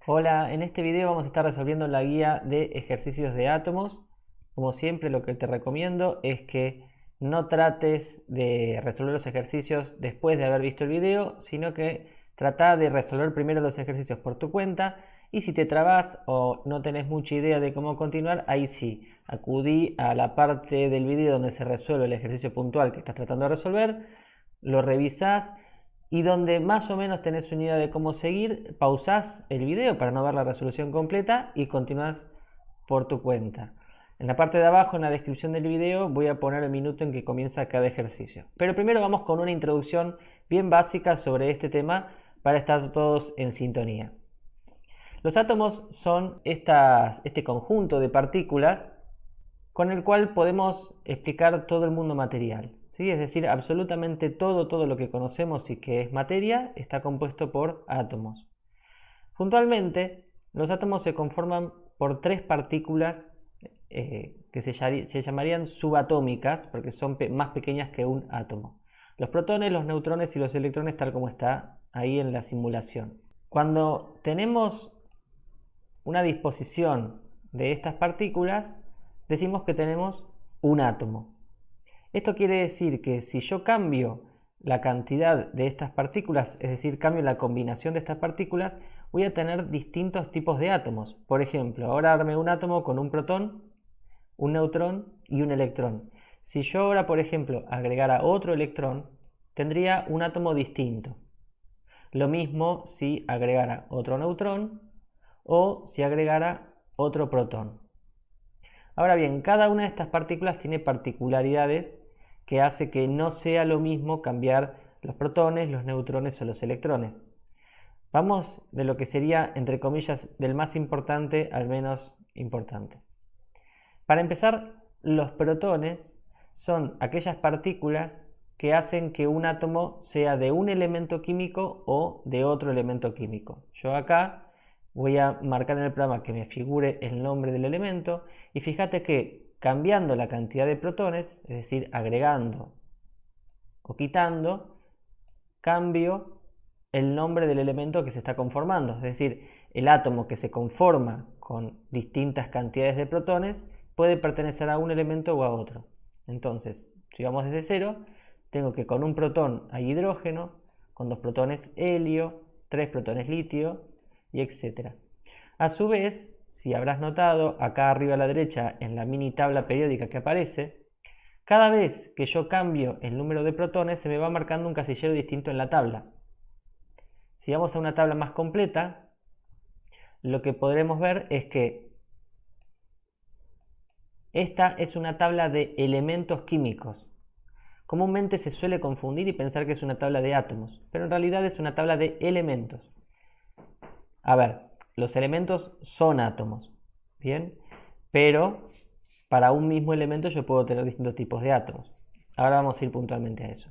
Hola, en este video vamos a estar resolviendo la guía de ejercicios de átomos. Como siempre, lo que te recomiendo es que no trates de resolver los ejercicios después de haber visto el video, sino que trata de resolver primero los ejercicios por tu cuenta, y si te trabas o no tenés mucha idea de cómo continuar, ahí sí, acudí a la parte del video donde se resuelve el ejercicio puntual que estás tratando de resolver, lo revisás y donde más o menos tenés una idea de cómo seguir, pausás el video para no ver la resolución completa y continuás por tu cuenta. En la parte de abajo, en la descripción del video, voy a poner el minuto en que comienza cada ejercicio. Pero primero vamos con una introducción bien básica sobre este tema para estar todos en sintonía. Los átomos son este conjunto de partículas con el cual podemos explicar todo el mundo material. ¿Sí? Es decir, absolutamente todo lo que conocemos y que es materia está compuesto por átomos. Puntualmente, los átomos se conforman por tres partículas que se llamarían subatómicas porque son más pequeñas que un átomo. Los protones, los neutrones y los electrones, tal como está ahí en la simulación. Cuando tenemos una disposición de estas partículas, decimos que tenemos un átomo. Esto quiere decir que si yo cambio la cantidad de estas partículas, es decir, cambio la combinación de estas partículas, voy a tener distintos tipos de átomos. Por ejemplo, ahora armé un átomo con un protón, un neutrón y un electrón. Si yo ahora, por ejemplo, agregara otro electrón, tendría un átomo distinto. Lo mismo si agregara otro neutrón o si agregara otro protón. Ahora bien, cada una de estas partículas tiene particularidades que hace que no sea lo mismo cambiar los protones, los neutrones o los electrones. Vamos de lo que sería, entre comillas, del más importante al menos importante. Para empezar, los protones son aquellas partículas que hacen que un átomo sea de un elemento químico o de otro elemento químico. Yo acá voy a marcar en el programa que me figure el nombre del elemento y fíjate que cambiando la cantidad de protones, es decir, agregando o quitando, cambio el nombre del elemento que se está conformando. Es decir, el átomo que se conforma con distintas cantidades de protones puede pertenecer a un elemento o a otro. Entonces, si vamos desde cero, tengo que con un protón hay hidrógeno, con dos protones helio, tres protones litio, y etc. A su vez, si habrás notado, acá arriba a la derecha, en la mini tabla periódica que aparece, cada vez que yo cambio el número de protones, se me va marcando un casillero distinto en la tabla. Si vamos a una tabla más completa, lo que podremos ver es que esta es una tabla de elementos químicos. Comúnmente se suele confundir y pensar que es una tabla de átomos, pero en realidad es una tabla de elementos. A ver, los elementos son átomos, ¿bien? Pero para un mismo elemento yo puedo tener distintos tipos de átomos. Ahora vamos a ir puntualmente a eso.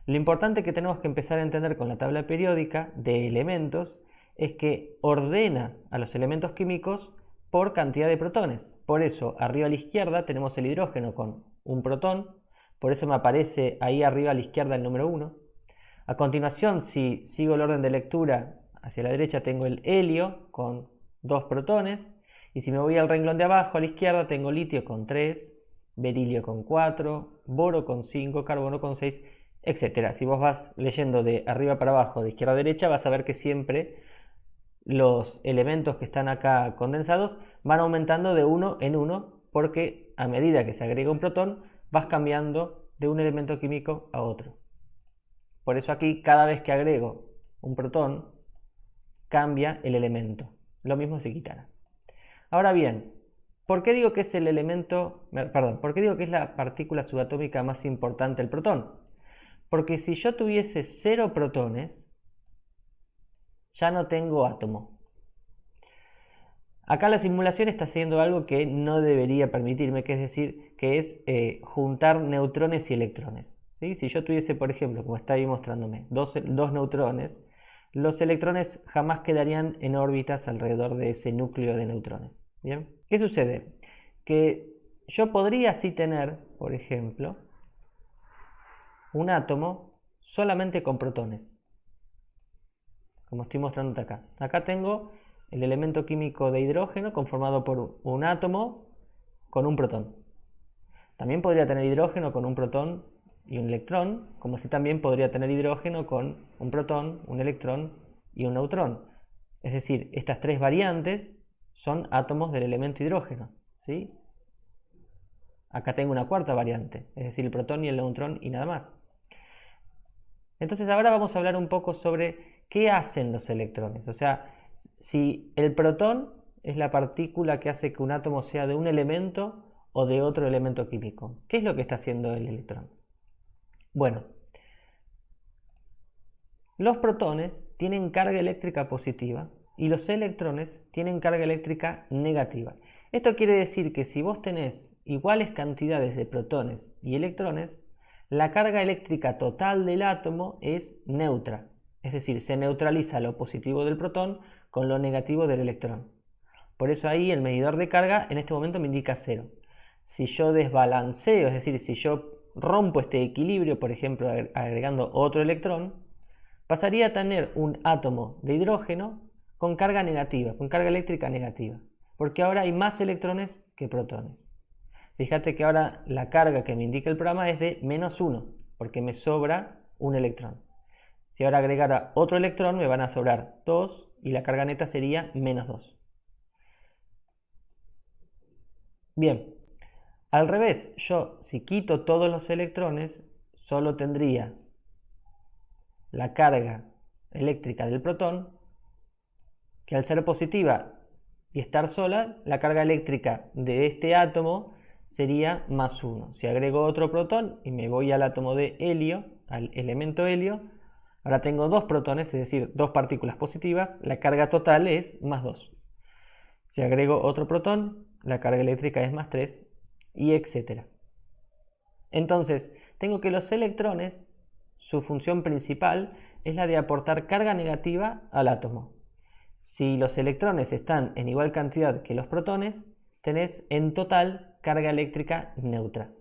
Lo importante que tenemos que empezar a entender con la tabla periódica de elementos es que ordena a los elementos químicos por cantidad de protones. Por eso, arriba a la izquierda tenemos el hidrógeno con un protón, por eso me aparece ahí arriba a la izquierda el número 1. A continuación, si sigo el orden de lectura, hacia la derecha tengo el helio con 2 protones, y si me voy al renglón de abajo a la izquierda tengo litio con 3, berilio con 4, boro con 5, carbono con 6, etc. Si vos vas leyendo de arriba para abajo, de izquierda a derecha, vas a ver que siempre los elementos que están acá condensados van aumentando de uno en uno, porque a medida que se agrega un protón, vas cambiando de un elemento químico a otro. Por eso aquí, cada vez que agrego un protón, cambia el elemento. Lo mismo si quitara. Ahora bien, ¿por qué digo que es el elemento, perdón, por qué digo que es la partícula subatómica más importante el protón? Porque si yo tuviese 0 protones, ya no tengo átomo. Acá la simulación está haciendo algo que no debería permitirme, que es decir, que es juntar neutrones y electrones. ¿Sí? Si yo tuviese, por ejemplo, como está ahí mostrándome, dos neutrones, los electrones jamás quedarían en órbitas alrededor de ese núcleo de neutrones. ¿Bien? ¿Qué sucede? Que yo podría sí tener, por ejemplo, un átomo solamente con protones, como estoy mostrándote acá. Acá tengo el elemento químico de hidrógeno conformado por un átomo con un protón. También podría tener hidrógeno con un protón y un electrón, como así también podría tener hidrógeno con un protón, un electrón y un neutrón. Es decir, estas tres variantes son átomos del elemento hidrógeno, ¿sí? Acá tengo una cuarta variante, es decir, el protón y el neutrón y nada más. Entonces ahora vamos a hablar un poco sobre qué hacen los electrones. O sea, si el protón es la partícula que hace que un átomo sea de un elemento o de otro elemento químico. ¿Qué es lo que está haciendo el electrón? Bueno, los protones tienen carga eléctrica positiva y los electrones tienen carga eléctrica negativa. Esto quiere decir que si vos tenés iguales cantidades de protones y electrones, la carga eléctrica total del átomo es neutra, es decir, se neutraliza lo positivo del protón con lo negativo del electrón. Por eso ahí el medidor de carga en este momento me indica 0. Si yo desbalanceo, es decir, si yo rompo este equilibrio, por ejemplo, agregando otro electrón, pasaría a tener un átomo de hidrógeno con carga negativa, con carga eléctrica negativa, porque ahora hay más electrones que protones. Fíjate que ahora la carga que me indica el programa es de -1, porque me sobra un electrón. Si ahora agregara otro electrón, me van a sobrar 2 y la carga neta sería -2. Bien, al revés, yo si quito todos los electrones, solo tendría la carga eléctrica del protón, que al ser positiva y estar sola, la carga eléctrica de este átomo sería +1. Si agrego otro protón y me voy al átomo de helio, al elemento helio, ahora tengo dos protones, es decir, dos partículas positivas, la carga total es +2. Si agrego otro protón, la carga eléctrica es +3 y etcétera. Entonces, tengo que los electrones, su función principal es la de aportar carga negativa al átomo. Si los electrones están en igual cantidad que los protones, tenés en total carga eléctrica neutra.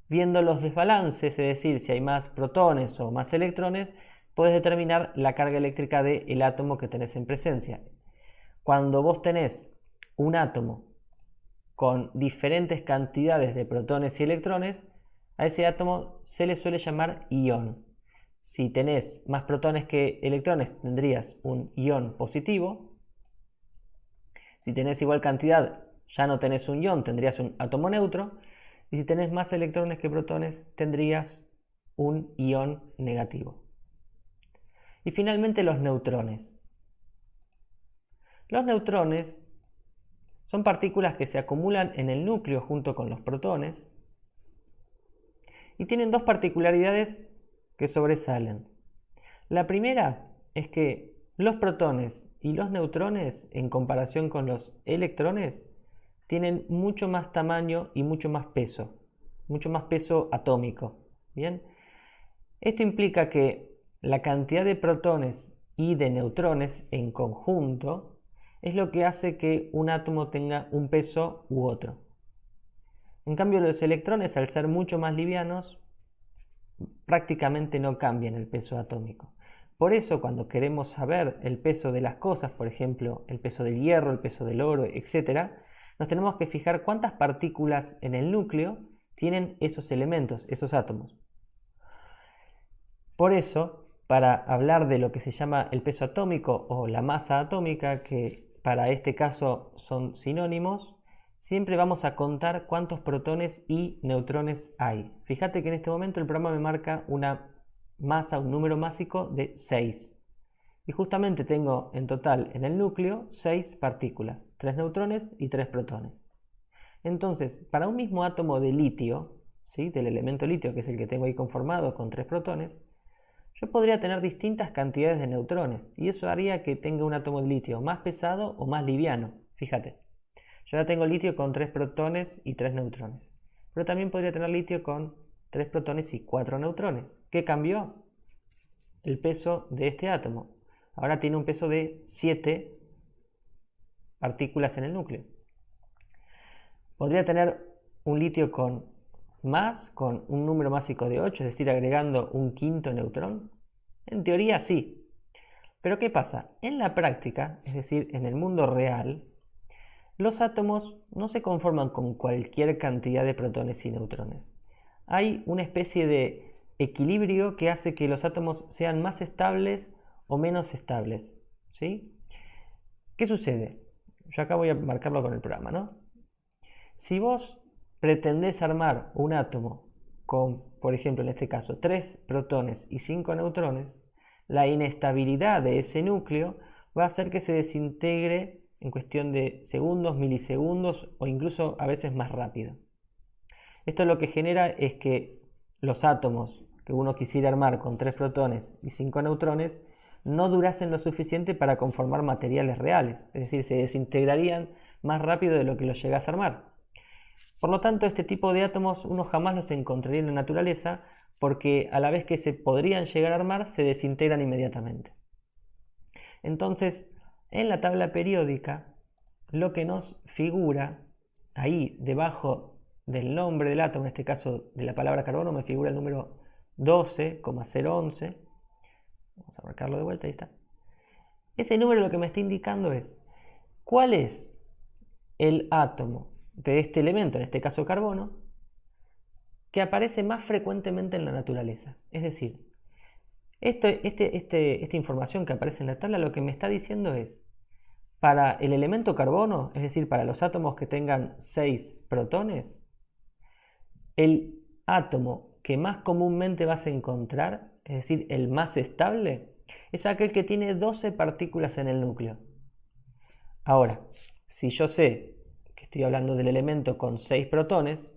Viendo los desbalances, es decir, si hay más protones o más electrones, puedes determinar la carga eléctrica del átomo que tenés en presencia. Cuando vos tenés un átomo con diferentes cantidades de protones y electrones, a ese átomo se le suele llamar ión. Si tenés más protones que electrones, tendrías un ión positivo. Si tenés igual cantidad, ya no tenés un ión, tendrías un átomo neutro. Y si tenés más electrones que protones, tendrías un ión negativo. Y finalmente los neutrones. Los neutrones son partículas que se acumulan en el núcleo junto con los protones y tienen dos particularidades que sobresalen. La primera es que los protones y los neutrones, en comparación con los electrones, tienen mucho más tamaño y mucho más peso atómico. ¿Bien? Esto implica que la cantidad de protones y de neutrones en conjunto es lo que hace que un átomo tenga un peso u otro. En cambio, los electrones, al ser mucho más livianos, prácticamente no cambian el peso atómico. Por eso, cuando queremos saber el peso de las cosas, por ejemplo, el peso del hierro, el peso del oro, etc., nos tenemos que fijar cuántas partículas en el núcleo tienen esos elementos, esos átomos. Por eso, para hablar de lo que se llama el peso atómico o la masa atómica, que para este caso son sinónimos, siempre vamos a contar cuántos protones y neutrones hay. Fíjate que en este momento el programa me marca una masa, un número másico de 6. Y justamente tengo en total en el núcleo 6 partículas, 3 neutrones y 3 protones. Entonces, para un mismo átomo de litio, ¿sí?, del elemento litio, que es el que tengo ahí conformado con 3 protones, yo podría tener distintas cantidades de neutrones y eso haría que tenga un átomo de litio más pesado o más liviano. Fíjate, yo ya tengo litio con 3 protones y 3 neutrones, pero también podría tener litio con 3 protones y 4 neutrones. ¿Qué cambió? El peso de este átomo. Ahora tiene un peso de 7 partículas en el núcleo. Podría tener un litio con un número másico de 8, es decir, agregando un quinto neutrón. En teoría sí, Pero ¿qué pasa? En la práctica, es decir, en el mundo real, los átomos no se conforman con cualquier cantidad de protones y neutrones. Hay una especie de equilibrio que hace que los átomos sean más estables o menos estables. ¿Sí? ¿Qué sucede? Yo acá voy a marcarlo con el programa, ¿no? Si vos pretendés armar un átomo con, por ejemplo, en este caso, 3 protones y 5 neutrones, la inestabilidad de ese núcleo va a hacer que se desintegre en cuestión de segundos, milisegundos o incluso a veces más rápido. Esto lo que genera es que los átomos que uno quisiera armar con 3 protones y 5 neutrones no durasen lo suficiente para conformar materiales reales, es decir, se desintegrarían más rápido de lo que los llegás a armar. Por lo tanto, este tipo de átomos uno jamás los encontraría en la naturaleza porque a la vez que se podrían llegar a armar, se desintegran inmediatamente. Entonces, en la tabla periódica, lo que nos figura ahí debajo del nombre del átomo, en este caso de la palabra carbono, me figura el número 12,011. Vamos a marcarlo de vuelta, ahí está. Ese número lo que me está indicando es cuál es el átomo de este elemento, en este caso carbono, que aparece más frecuentemente en la naturaleza. Es decir, esta información que aparece en la tabla lo que me está diciendo es, para el elemento carbono, es decir, para los átomos que tengan 6 protones, el átomo que más comúnmente vas a encontrar, es decir, el más estable, es aquel que tiene 12 partículas en el núcleo. Ahora, si yo sé que estoy hablando del elemento con 6 protones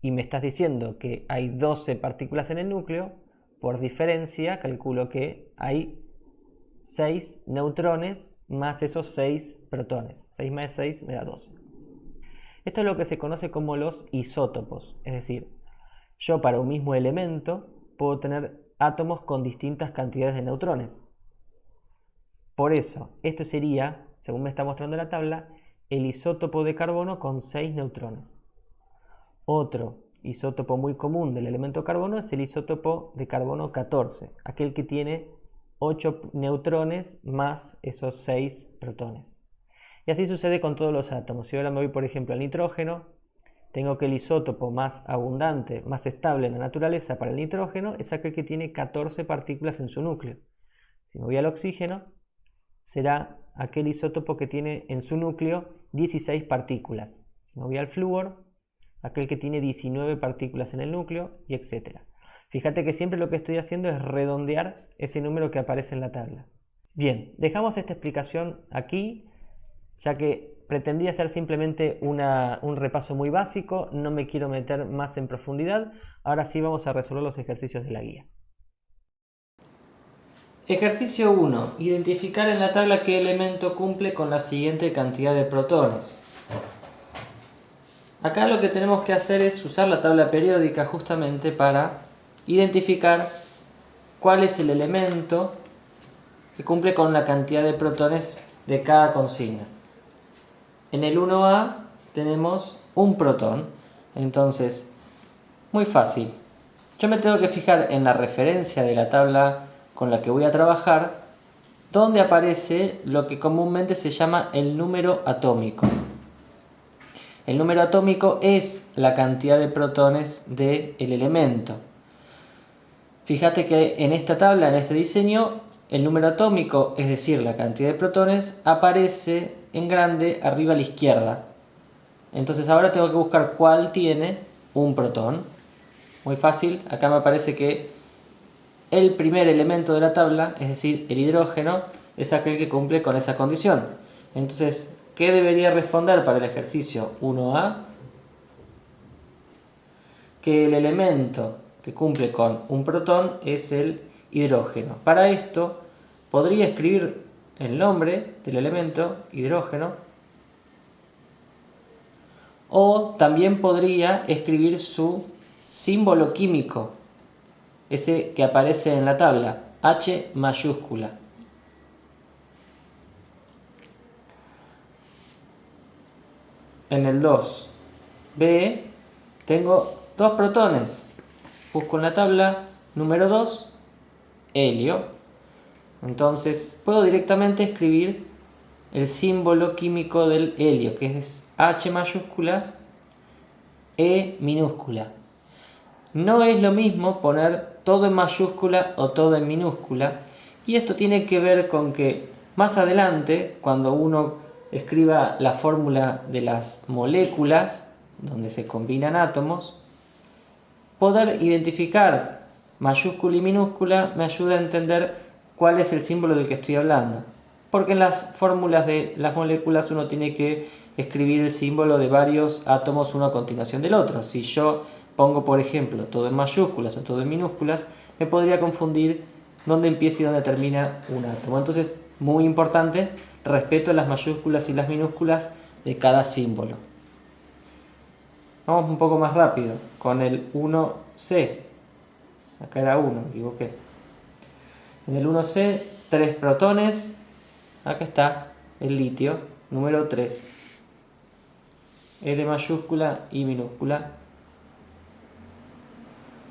y me estás diciendo que hay 12 partículas en el núcleo, por diferencia calculo que hay 6 neutrones más esos 6 protones. 6 más 6 me da 12. Esto es lo que se conoce como los isótopos, es decir, yo para un mismo elemento puedo tener átomos con distintas cantidades de neutrones. Por eso, esto sería, según me está mostrando la tabla, el isótopo de carbono con 6 neutrones. Otro isótopo muy común del elemento carbono es el isótopo de carbono 14, aquel que tiene 8 neutrones más esos 6 protones. Y así sucede con todos los átomos. Si ahora me voy, por ejemplo, al nitrógeno, tengo que el isótopo más abundante, más estable en la naturaleza para el nitrógeno es aquel que tiene 14 partículas en su núcleo. Si me voy al oxígeno, será aquel isótopo que tiene en su núcleo 16 partículas. Si me voy al flúor, aquel que tiene 19 partículas en el núcleo, y etc. Fíjate que siempre lo que estoy haciendo es redondear ese número que aparece en la tabla. Bien, dejamos esta explicación aquí, ya que pretendía ser simplemente un repaso muy básico, no me quiero meter más en profundidad. Ahora sí vamos a resolver los ejercicios de la guía. Ejercicio 1. Identificar en la tabla qué elemento cumple con la siguiente cantidad de protones. Acá lo que tenemos que hacer es usar la tabla periódica justamente para identificar cuál es el elemento que cumple con la cantidad de protones de cada consigna. En el 1A tenemos un protón, entonces, muy fácil. Yo me tengo que fijar en la referencia de la tabla con la que voy a trabajar, donde aparece lo que comúnmente se llama el número atómico. El número atómico es la cantidad de protones del elemento. Fíjate que en esta tabla, en este diseño, el número atómico, es decir, la cantidad de protones, aparece en grande arriba a la izquierda. Entonces ahora tengo que buscar cuál tiene un protón. Muy fácil, acá me aparece que el primer elemento de la tabla, es decir, el hidrógeno, es aquel que cumple con esa condición. Entonces, ¿qué debería responder para el ejercicio 1A? Que el elemento que cumple con un protón es el hidrógeno. Para esto, podría escribir el nombre del elemento hidrógeno, o también podría escribir su símbolo químico, ese que aparece en la tabla, H mayúscula. En el 2B tengo dos protones. Busco en la tabla número 2, helio. Entonces puedo directamente escribir el símbolo químico del helio, que es H mayúscula, E minúscula. No es lo mismo poner todo en mayúscula o todo en minúscula, y esto tiene que ver con que más adelante, cuando uno escriba la fórmula de las moléculas, donde se combinan átomos, poder identificar mayúscula y minúscula me ayuda a entender cuál es el símbolo del que estoy hablando. Porque en las fórmulas de las moléculas uno tiene que escribir el símbolo de varios átomos uno a continuación del otro. Si yo pongo, por ejemplo, todo en mayúsculas o todo en minúsculas, me podría confundir dónde empieza y dónde termina un átomo. Entonces, muy importante, respeto las mayúsculas y las minúsculas de cada símbolo. Vamos un poco más rápido con el 1C. Acá era 1, me equivoqué. En el 1C, 3 protones. Acá está el litio, número 3. R mayúscula y minúscula.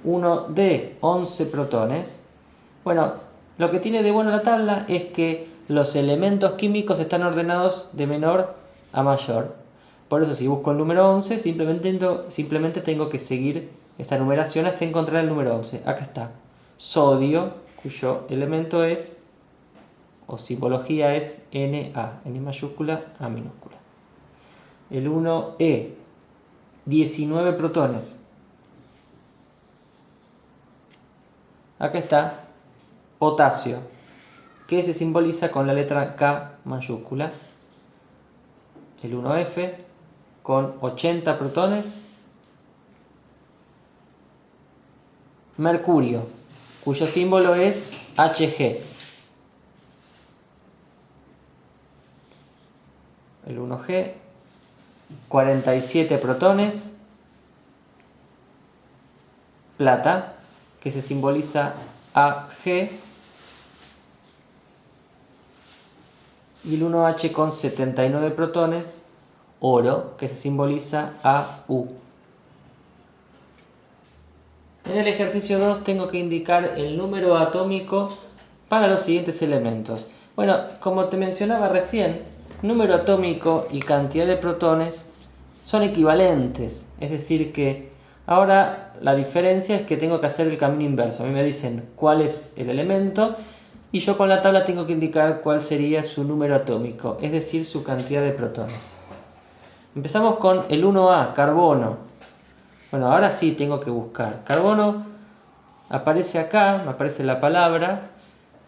1D, 11 protones. Bueno, lo que tiene de bueno la tabla es que los elementos químicos están ordenados de menor a mayor. Por eso si busco el número 11, simplemente tengo que seguir esta numeración hasta encontrar el número 11. Acá está. Sodio, cuyo elemento es, o simbología es Na, N mayúscula, A minúscula. El 1E, 19 protones. Acá está potasio, que se simboliza con la letra K mayúscula. El 1F con 80 protones. Mercurio, cuyo símbolo es Hg. El 1G, 47 protones. Plata, que se simboliza Ag. Y el 1H con 79 protones. Oro, que se simboliza Au. En el ejercicio 2 tengo que indicar el número atómico para los siguientes elementos. Bueno, como te mencionaba recién, número atómico y cantidad de protones son equivalentes. Es decir que ahora la diferencia es que tengo que hacer el camino inverso. A mí me dicen cuál es el elemento y yo con la tabla tengo que indicar cuál sería su número atómico, es decir, su cantidad de protones. Empezamos con el 1A, carbono. Bueno, ahora sí tengo que buscar. Carbono aparece acá, me aparece la palabra,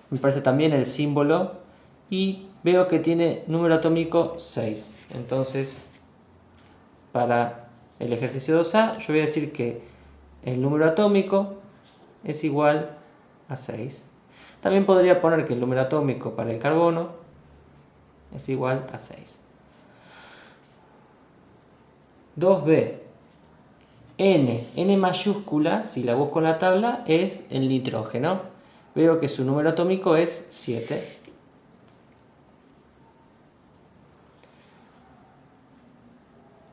me aparece también el símbolo y veo que tiene número atómico 6. Entonces, para el ejercicio 2A, yo voy a decir que el número atómico es igual a 6. También podría poner que el número atómico para el carbono es igual a 6. 2B. N mayúscula, si la busco en la tabla, es el nitrógeno. Veo que su número atómico es 7.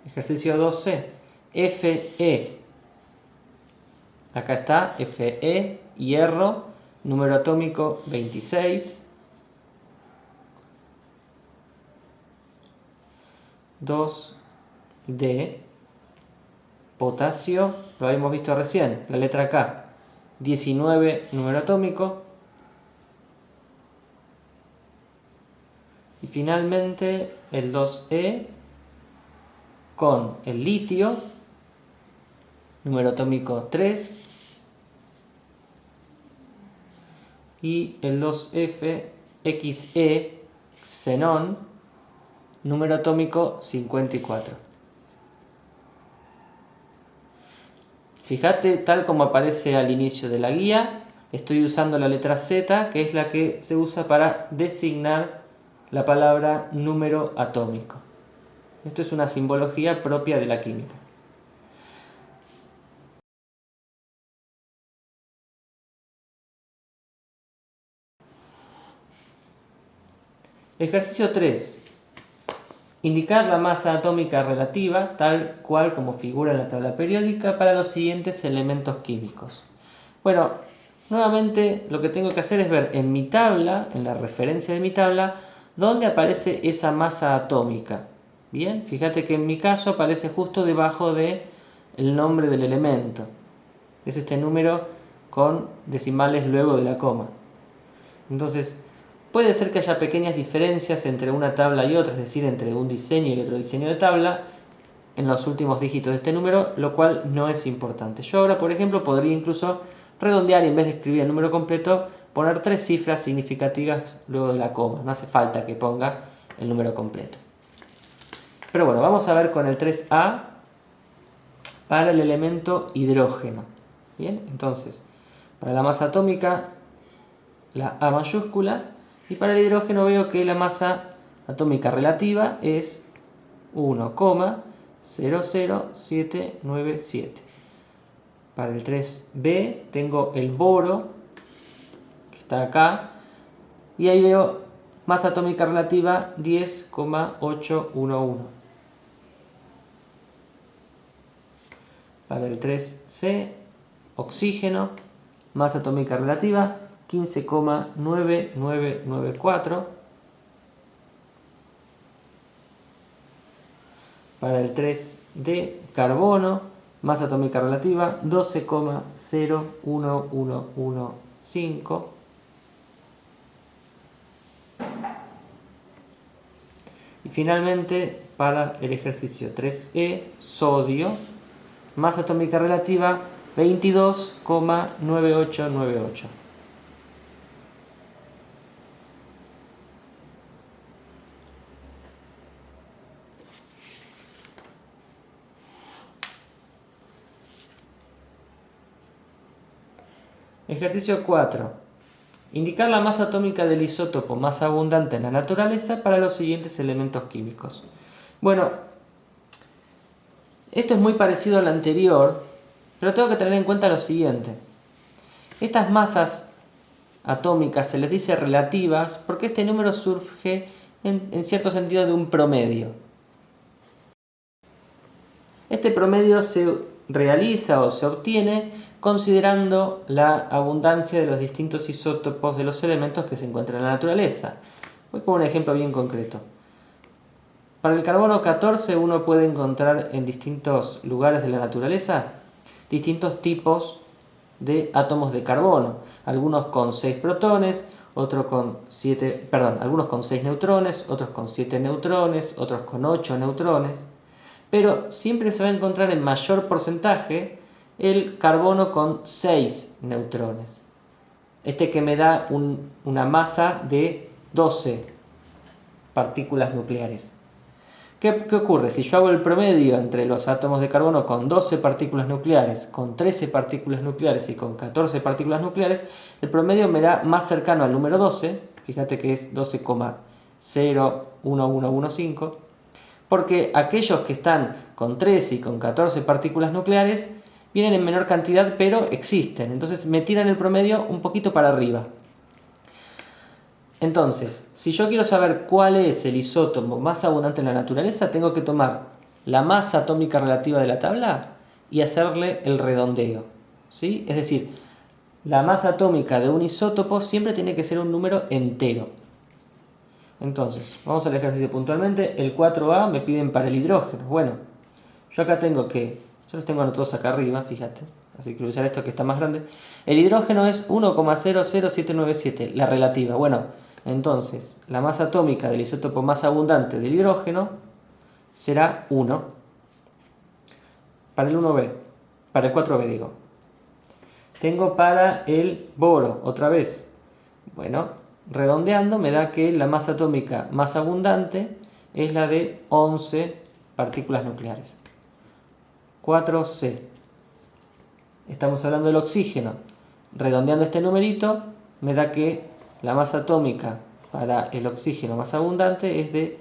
Ejercicio 12. Fe. Acá está, Fe, hierro, número atómico 26. 2D. Potasio, lo habíamos visto recién, la letra K. 19 número atómico. Y finalmente el 2E con el litio, número atómico 3. Y el 2F, Xe, xenón, número atómico 54. Fíjate, tal como aparece al inicio de la guía, estoy usando la letra Z, que es la que se usa para designar la palabra número atómico. Esto es una simbología propia de la química. Ejercicio 3. Indicar la masa atómica relativa, tal cual como figura en la tabla periódica, para los siguientes elementos químicos. Bueno, Nuevamente lo que tengo que hacer es ver en mi tabla, en la referencia de mi tabla, dónde aparece esa masa atómica. Bien, fíjate que en mi caso aparece justo debajo del nombre del elemento. Es este número con decimales luego de la coma. Entonces, puede ser que haya pequeñas diferencias entre una tabla y otra, es decir, entre un diseño y otro diseño de tabla, en los últimos dígitos de este número, lo cual no es importante. Yo ahora, por ejemplo, podría incluso redondear y en vez de escribir el número completo, poner 3 cifras significativas luego de la coma. No hace falta que ponga el número completo. Pero bueno, vamos a ver con el 3A para el elemento hidrógeno. Bien, entonces, para la masa atómica, la A mayúscula, y para el hidrógeno veo que la masa atómica relativa es 1,00797. Para el 3B tengo el boro, que está acá, y ahí veo masa atómica relativa 10,811. Para el 3C, oxígeno, masa atómica relativa 15,9994. Para el 3D, carbono, masa atómica relativa 12,01115. Y finalmente, para el ejercicio 3E, sodio, masa atómica relativa 22,9898. Ejercicio 4. Indicar la masa atómica del isótopo más abundante en la naturaleza para los siguientes elementos químicos. Bueno, esto es muy parecido al anterior, pero tengo que tener en cuenta lo siguiente. Estas masas atómicas se les dice relativas porque este número surge en cierto sentido de un promedio. Este promedio se realiza o se obtiene considerando la abundancia de los distintos isótopos de los elementos que se encuentran en la naturaleza. Voy con un ejemplo bien concreto. Para el carbono 14 uno puede encontrar en distintos lugares de la naturaleza distintos tipos de átomos de carbono, algunos con 6 protones, otros con 7, algunos con 6 neutrones, otros con 7 neutrones, otros con 8 neutrones, pero siempre se va a encontrar en mayor porcentaje el carbono con 6 neutrones. Este que me da una masa de 12 partículas nucleares. ¿Qué ocurre? Si yo hago el promedio entre los átomos de carbono con 12 partículas nucleares, con 13 partículas nucleares y con 14 partículas nucleares, el promedio me da más cercano al número 12, fíjate que es 12,01115, porque aquellos que están con 13 y con 14 partículas nucleares vienen en menor cantidad pero existen, entonces me tiran el promedio un poquito para arriba. Entonces, si yo quiero saber cuál es el isótopo más abundante en la naturaleza, tengo que tomar la masa atómica relativa de la tabla y hacerle el redondeo, ¿sí? Es decir, la masa atómica de un isótopo siempre tiene que ser un número entero. Entonces, vamos al ejercicio puntualmente. El 4A me piden para el hidrógeno. Bueno, yo acá tengo que, yo los tengo anotados acá arriba, fíjate, así que voy a usar esto que está más grande. El hidrógeno es 1,00797, la relativa. Bueno, entonces, la masa atómica del isótopo más abundante del hidrógeno será 1. Para el 1B, para el 4B digo. Tengo para el boro, otra vez. Bueno, redondeando me da que la masa atómica más abundante es la de 11 partículas nucleares. 4C. Estamos hablando del oxígeno. Redondeando este numerito me da que la masa atómica para el oxígeno más abundante es de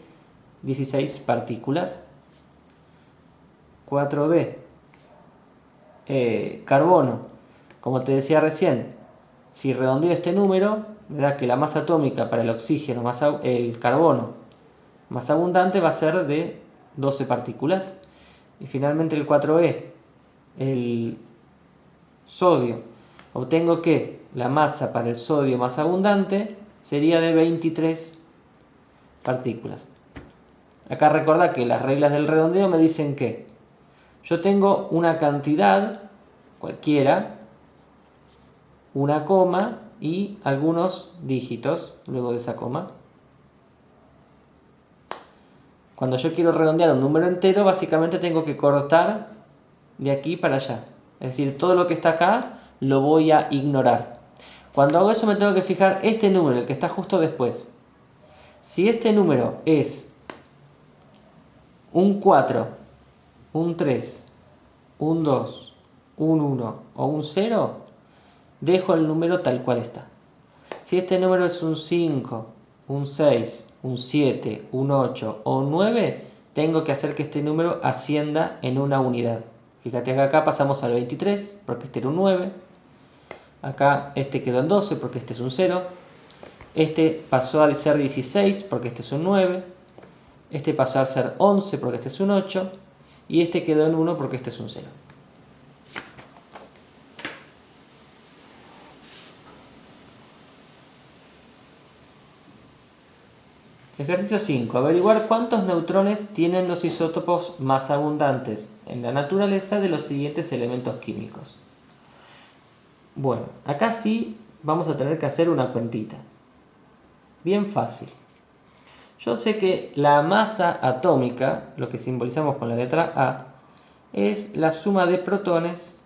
16 partículas. 4D. Carbono. Como te decía recién, si redondeo este número, me da que la masa atómica para el oxígeno, el carbono más abundante va a ser de 12 partículas. Y finalmente el 4E, el sodio, obtengo que la masa para el sodio más abundante sería de 23 partículas. Acá recordá que las reglas del redondeo me dicen que yo tengo una cantidad cualquiera, una coma y algunos dígitos luego de esa coma. Cuando yo quiero redondear un número entero, básicamente tengo que cortar de aquí para allá. Es decir, todo lo que está acá lo voy a ignorar. Cuando hago eso me tengo que fijar este número, el que está justo después. Si este número es un 4, un 3, un 2, un 1 o un 0, dejo el número tal cual está. Si este número es un 5, un 6, un 7, un 8 o un 9, tengo que hacer que este número ascienda en una unidad. Fíjate que acá pasamos al 23 porque este era un 9. Acá este quedó en 12 porque este es un 0. Este pasó al ser 16 porque este es un 9. Este pasó a ser 11 porque este es un 8. Y este quedó en 1 porque este es un 0. Ejercicio 5. Averiguar cuántos neutrones tienen los isótopos más abundantes en la naturaleza de los siguientes elementos químicos. Bueno, acá sí vamos a tener que hacer una cuentita. Bien fácil. Yo sé que la masa atómica, lo que simbolizamos con la letra A, es la suma de protones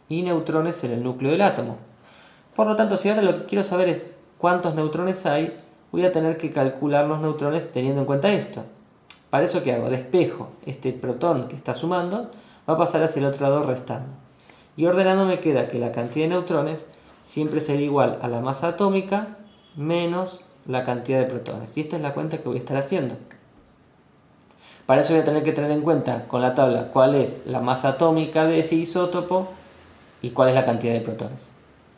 y neutrones en el núcleo del átomo. Por lo tanto, si ahora lo que quiero saber es cuántos neutrones hay, voy a tener que calcular los neutrones teniendo en cuenta esto. Para eso, ¿qué hago? Despejo este protón que está sumando, va a pasar hacia el otro lado restando. Y ordenando me queda que la cantidad de neutrones siempre será igual a la masa atómica menos la cantidad de protones. Y esta es la cuenta que voy a estar haciendo. Para eso voy a tener que tener en cuenta con la tabla cuál es la masa atómica de ese isótopo y cuál es la cantidad de protones.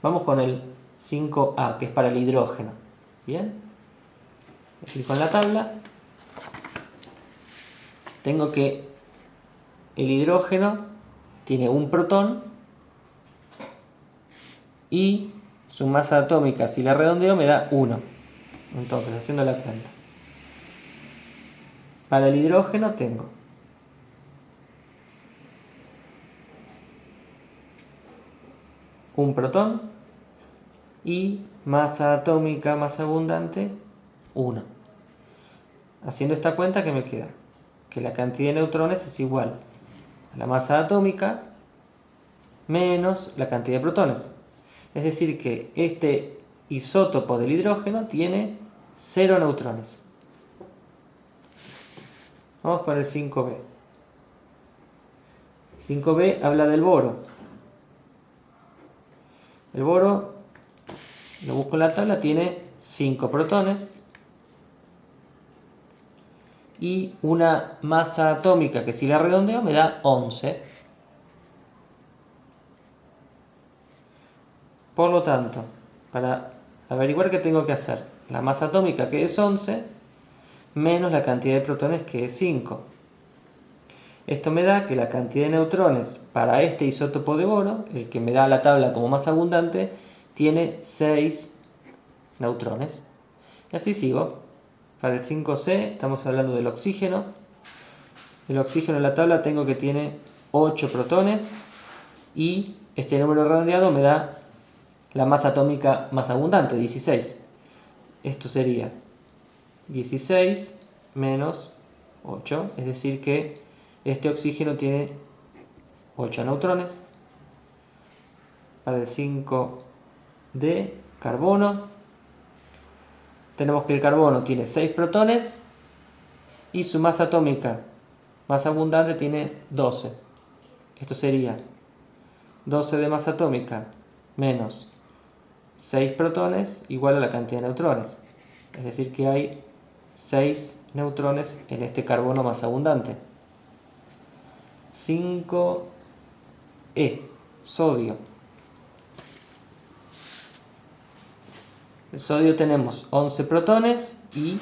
Vamos con el 5A, que es para el hidrógeno. ¿Bien? Clico en la tabla. Tengo que el hidrógeno tiene un protón y su masa atómica, si la redondeo, me da 1. Entonces, haciendo la cuenta. Para el hidrógeno tengo un protón y masa atómica más abundante 1. Haciendo esta cuenta, ¿qué me queda? Que la cantidad de neutrones es igual a la masa atómica menos la cantidad de protones. Es decir, que este isótopo del hidrógeno tiene 0 neutrones. Vamos con el 5B. 5B habla del boro. El boro, lo busco en la tabla, tiene 5 protones y una masa atómica que si la redondeo me da 11. Por lo tanto, para averiguar qué tengo que hacer, la masa atómica que es 11 menos la cantidad de protones que es 5. Esto me da que la cantidad de neutrones para este isótopo de boro, el que me da la tabla como más abundante, tiene 6 neutrones. Y así sigo. Para el 5C estamos hablando del oxígeno. El oxígeno en la tabla tengo que tiene 8 protones y este número redondeado me da la masa atómica más abundante, 16. Esto sería 16 menos 8, es decir que este oxígeno tiene 8 neutrones. Para el 5D, carbono, tenemos que el carbono tiene 6 protones y su masa atómica más abundante tiene 12. Esto sería 12 de masa atómica menos 6 protones igual a la cantidad de neutrones. Es decir que hay 6 neutrones en este carbono más abundante. 5E, sodio. El sodio tenemos 11 protones y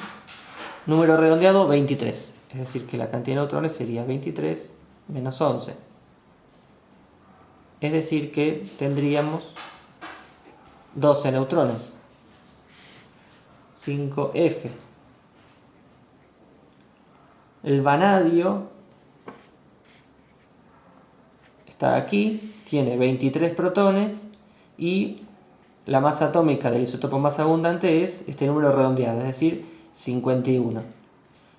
número redondeado 23. Es decir que la cantidad de neutrones sería 23 menos 11. Es decir que tendríamos 12 neutrones. 5F. El vanadio está aquí, tiene 23 protones y la masa atómica del isótopo más abundante es este número redondeado, es decir, 51.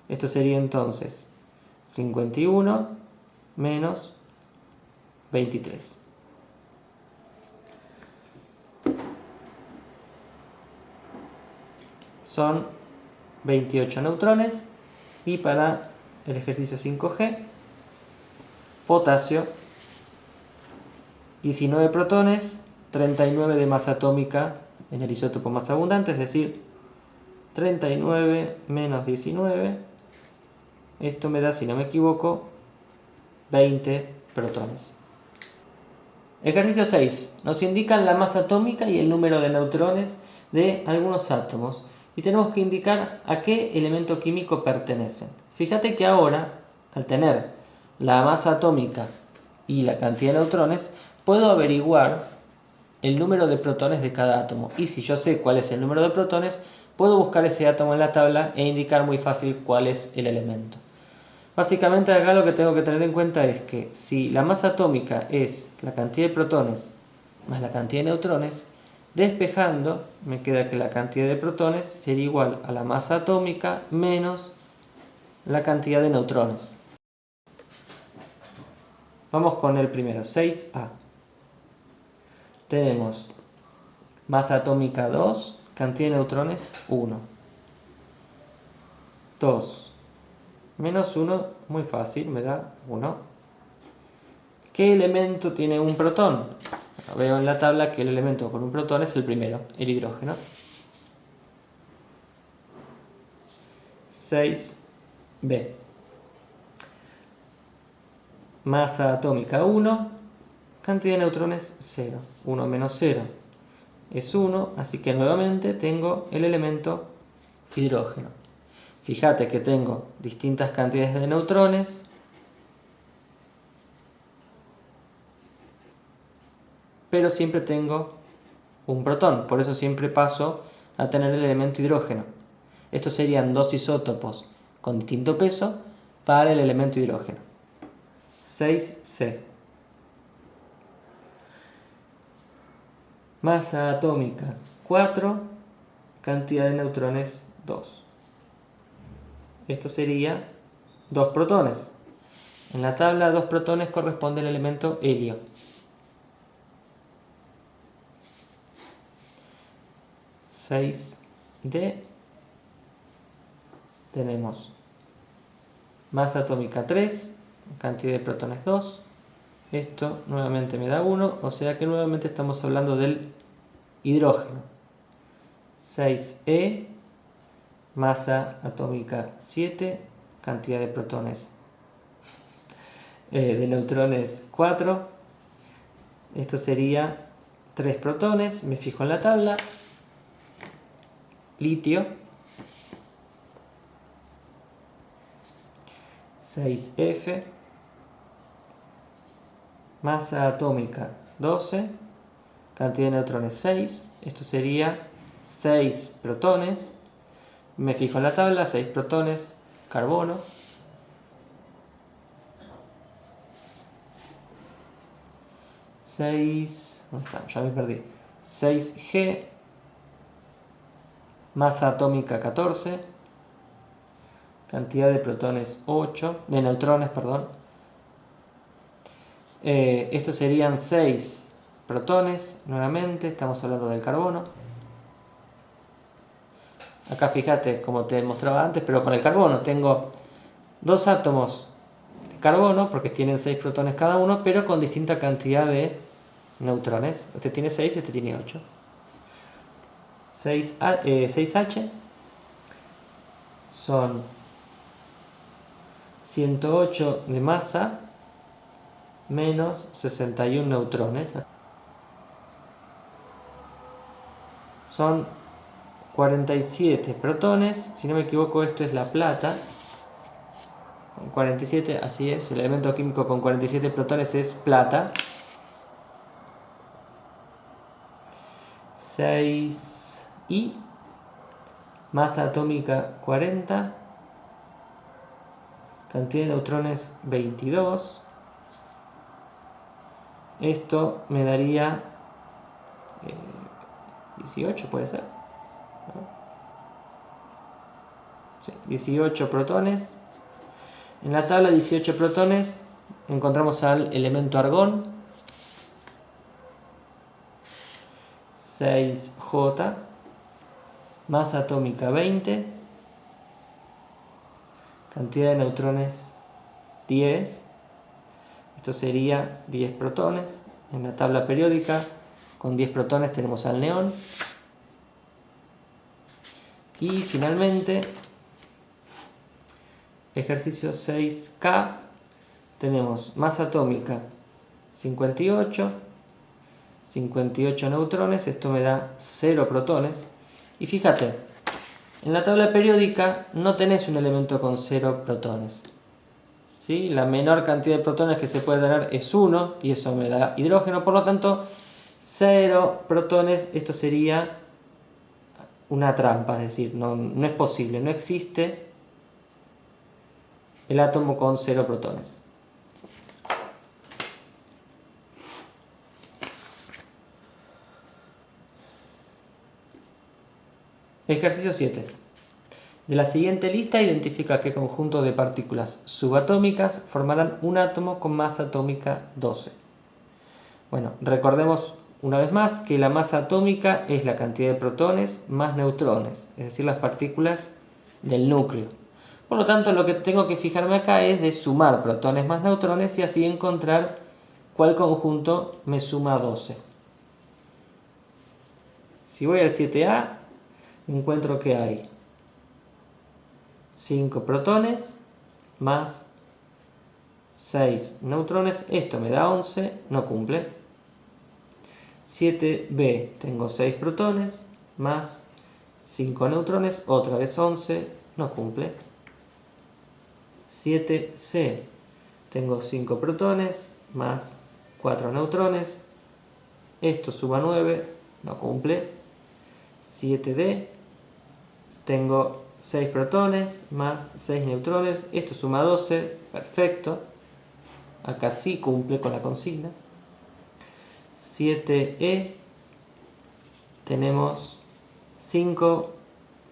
Esto sería entonces 51 menos 23. Son 28 neutrones. Y para el ejercicio 5G, potasio, 19 protones, 39 de masa atómica en el isótopo más abundante, es decir, 39 menos 19, esto me da, si no me equivoco, 20 protones. Ejercicio 6. Nos indican la masa atómica y el número de neutrones de algunos átomos y tenemos que indicar a qué elemento químico pertenecen. Fíjate que ahora, al tener la masa atómica y la cantidad de neutrones, puedo averiguar el número de protones de cada átomo. Y si yo sé cuál es el número de protones, puedo buscar ese átomo en la tabla e indicar muy fácil cuál es el elemento. Básicamente acá lo que tengo que tener en cuenta es que si la masa atómica es la cantidad de protones más la cantidad de neutrones, despejando me queda que la cantidad de protones sería igual a la masa atómica menos la cantidad de neutrones. Vamos con el primero, 6A. Tenemos masa atómica 2, cantidad de neutrones 1. 2 menos 1, muy fácil, me da 1. ¿Qué elemento tiene un protón? Veo en la tabla que el elemento con un protón es el primero, el hidrógeno. 6B. Masa atómica 1, cantidad de neutrones 0. 1 menos 0 es 1, así que nuevamente tengo el elemento hidrógeno. Fíjate que tengo distintas cantidades de neutrones, pero siempre tengo un protón, por eso siempre paso a tener el elemento hidrógeno. Estos serían dos isótopos con distinto peso para el elemento hidrógeno. 6C. Masa atómica 4, cantidad de neutrones 2. Esto sería 2 protones. En la tabla 2 protones corresponde al elemento helio. 6D. Tenemos masa atómica 3, cantidad de protones 2. Esto nuevamente me da 1, o sea que nuevamente estamos hablando del hidrógeno. 6E, masa atómica 7, cantidad de protones, de neutrones 4. Esto sería 3 protones, me fijo en la tabla. Litio, 6F, masa atómica 12, cantidad de neutrones 6, esto sería 6 protones, me fijo en la tabla, 6 protones, carbono, 6, ¿dónde está? Ya me perdí, 6G, masa atómica 14, cantidad de protones 8, de neutrones, perdón. Estos serían 6 protones, nuevamente, estamos hablando del carbono. Acá fíjate como te mostraba antes, pero con el carbono tengo dos átomos de carbono, porque tienen 6 protones cada uno, pero con distinta cantidad de neutrones. Este tiene 6, este tiene 8. 6H son 108 de masa menos 61 neutrones. Son 47 protones, si no me equivoco esto es la plata. 47, así es, el elemento químico con 47 protones es plata. 6i, masa atómica 40, cantidad de neutrones 22. Esto me daría 18, puede ser. Sí, 18 protones. En la tabla 18 protones encontramos al elemento argón, 6J, masa atómica 20, cantidad de neutrones 10. Esto sería 10 protones. En la tabla periódica, con 10 protones tenemos al neón. Y finalmente, ejercicio 6K, tenemos masa atómica 58, 58 neutrones, esto me da 0 protones. Y fíjate, en la tabla periódica no tenés un elemento con 0 protones. ¿Sí? La menor cantidad de protones que se puede tener es 1 y eso me da hidrógeno, por lo tanto 0 protones, esto sería una trampa, es decir, no es posible, no existe el átomo con 0 protones. Ejercicio 7. De la siguiente lista identifica qué conjunto de partículas subatómicas formarán un átomo con masa atómica 12. Bueno, recordemos una vez más que la masa atómica es la cantidad de protones más neutrones, es decir, las partículas del núcleo. Por lo tanto, lo que tengo que fijarme acá es de sumar protones más neutrones y así encontrar cuál conjunto me suma 12. Si voy al 7A, encuentro que hay 5 protones más 6 neutrones, esto me da 11, no cumple. 7B, tengo 6 protones más 5 neutrones, otra vez 11, no cumple. 7C, tengo 5 protones más 4 neutrones, esto suma 9, no cumple. 7D, tengo 6 protones más 6 neutrones, esto suma 12, perfecto. Acá sí cumple con la consigna. 7E, tenemos 5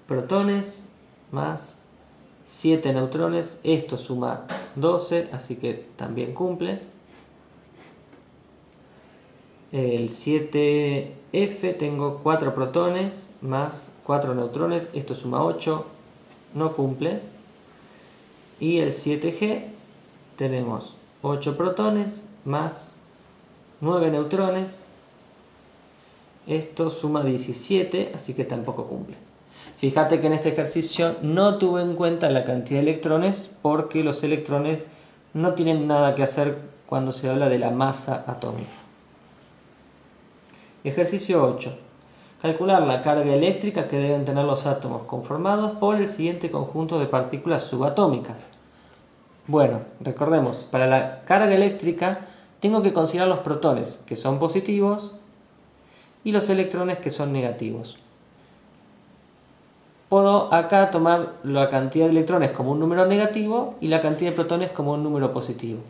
protones más 7 neutrones, esto suma 12, así que también cumple. El 7F, tengo 4 protones más 4 neutrones, esto suma 8, no cumple. Y el 7G, tenemos 8 protones más 9 neutrones, esto suma 17, así que tampoco cumple. Fíjate que en este ejercicio no tuve en cuenta la cantidad de electrones porque los electrones no tienen nada que hacer cuando se habla de la masa atómica. Ejercicio 8. Calcular la carga eléctrica que deben tener los átomos conformados por el siguiente conjunto de partículas subatómicas. Bueno, recordemos, para la carga eléctrica tengo que considerar los protones, que son positivos, y los electrones, que son negativos. Puedo acá tomar la cantidad de electrones como un número negativo y la cantidad de protones como un número positivo.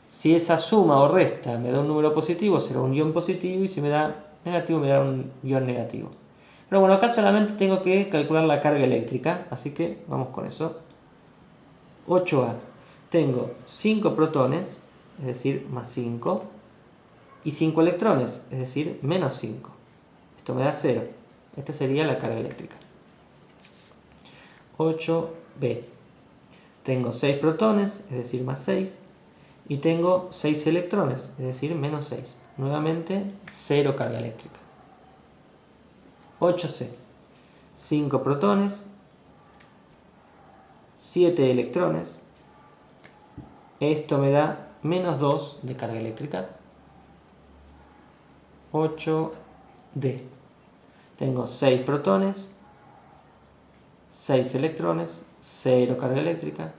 Si esa suma o resta me da un número positivo, será un ion positivo, y si me da negativo, me da un ion negativo. Pero bueno, acá solamente tengo que calcular la carga eléctrica, así que vamos con eso. 8A. Tengo 5 protones, es decir, más 5, y 5 electrones, es decir, menos 5. Esto me da 0. Esta sería la carga eléctrica. 8B. Tengo 6 protones, es decir, más 6, y tengo 6 electrones, es decir, menos 6. Nuevamente, 0 carga eléctrica. 8C. 5 protones, 7 electrones. Esto me da menos 2 de carga eléctrica. 8D. Tengo 6 protones, 6 electrones, 0 carga eléctrica.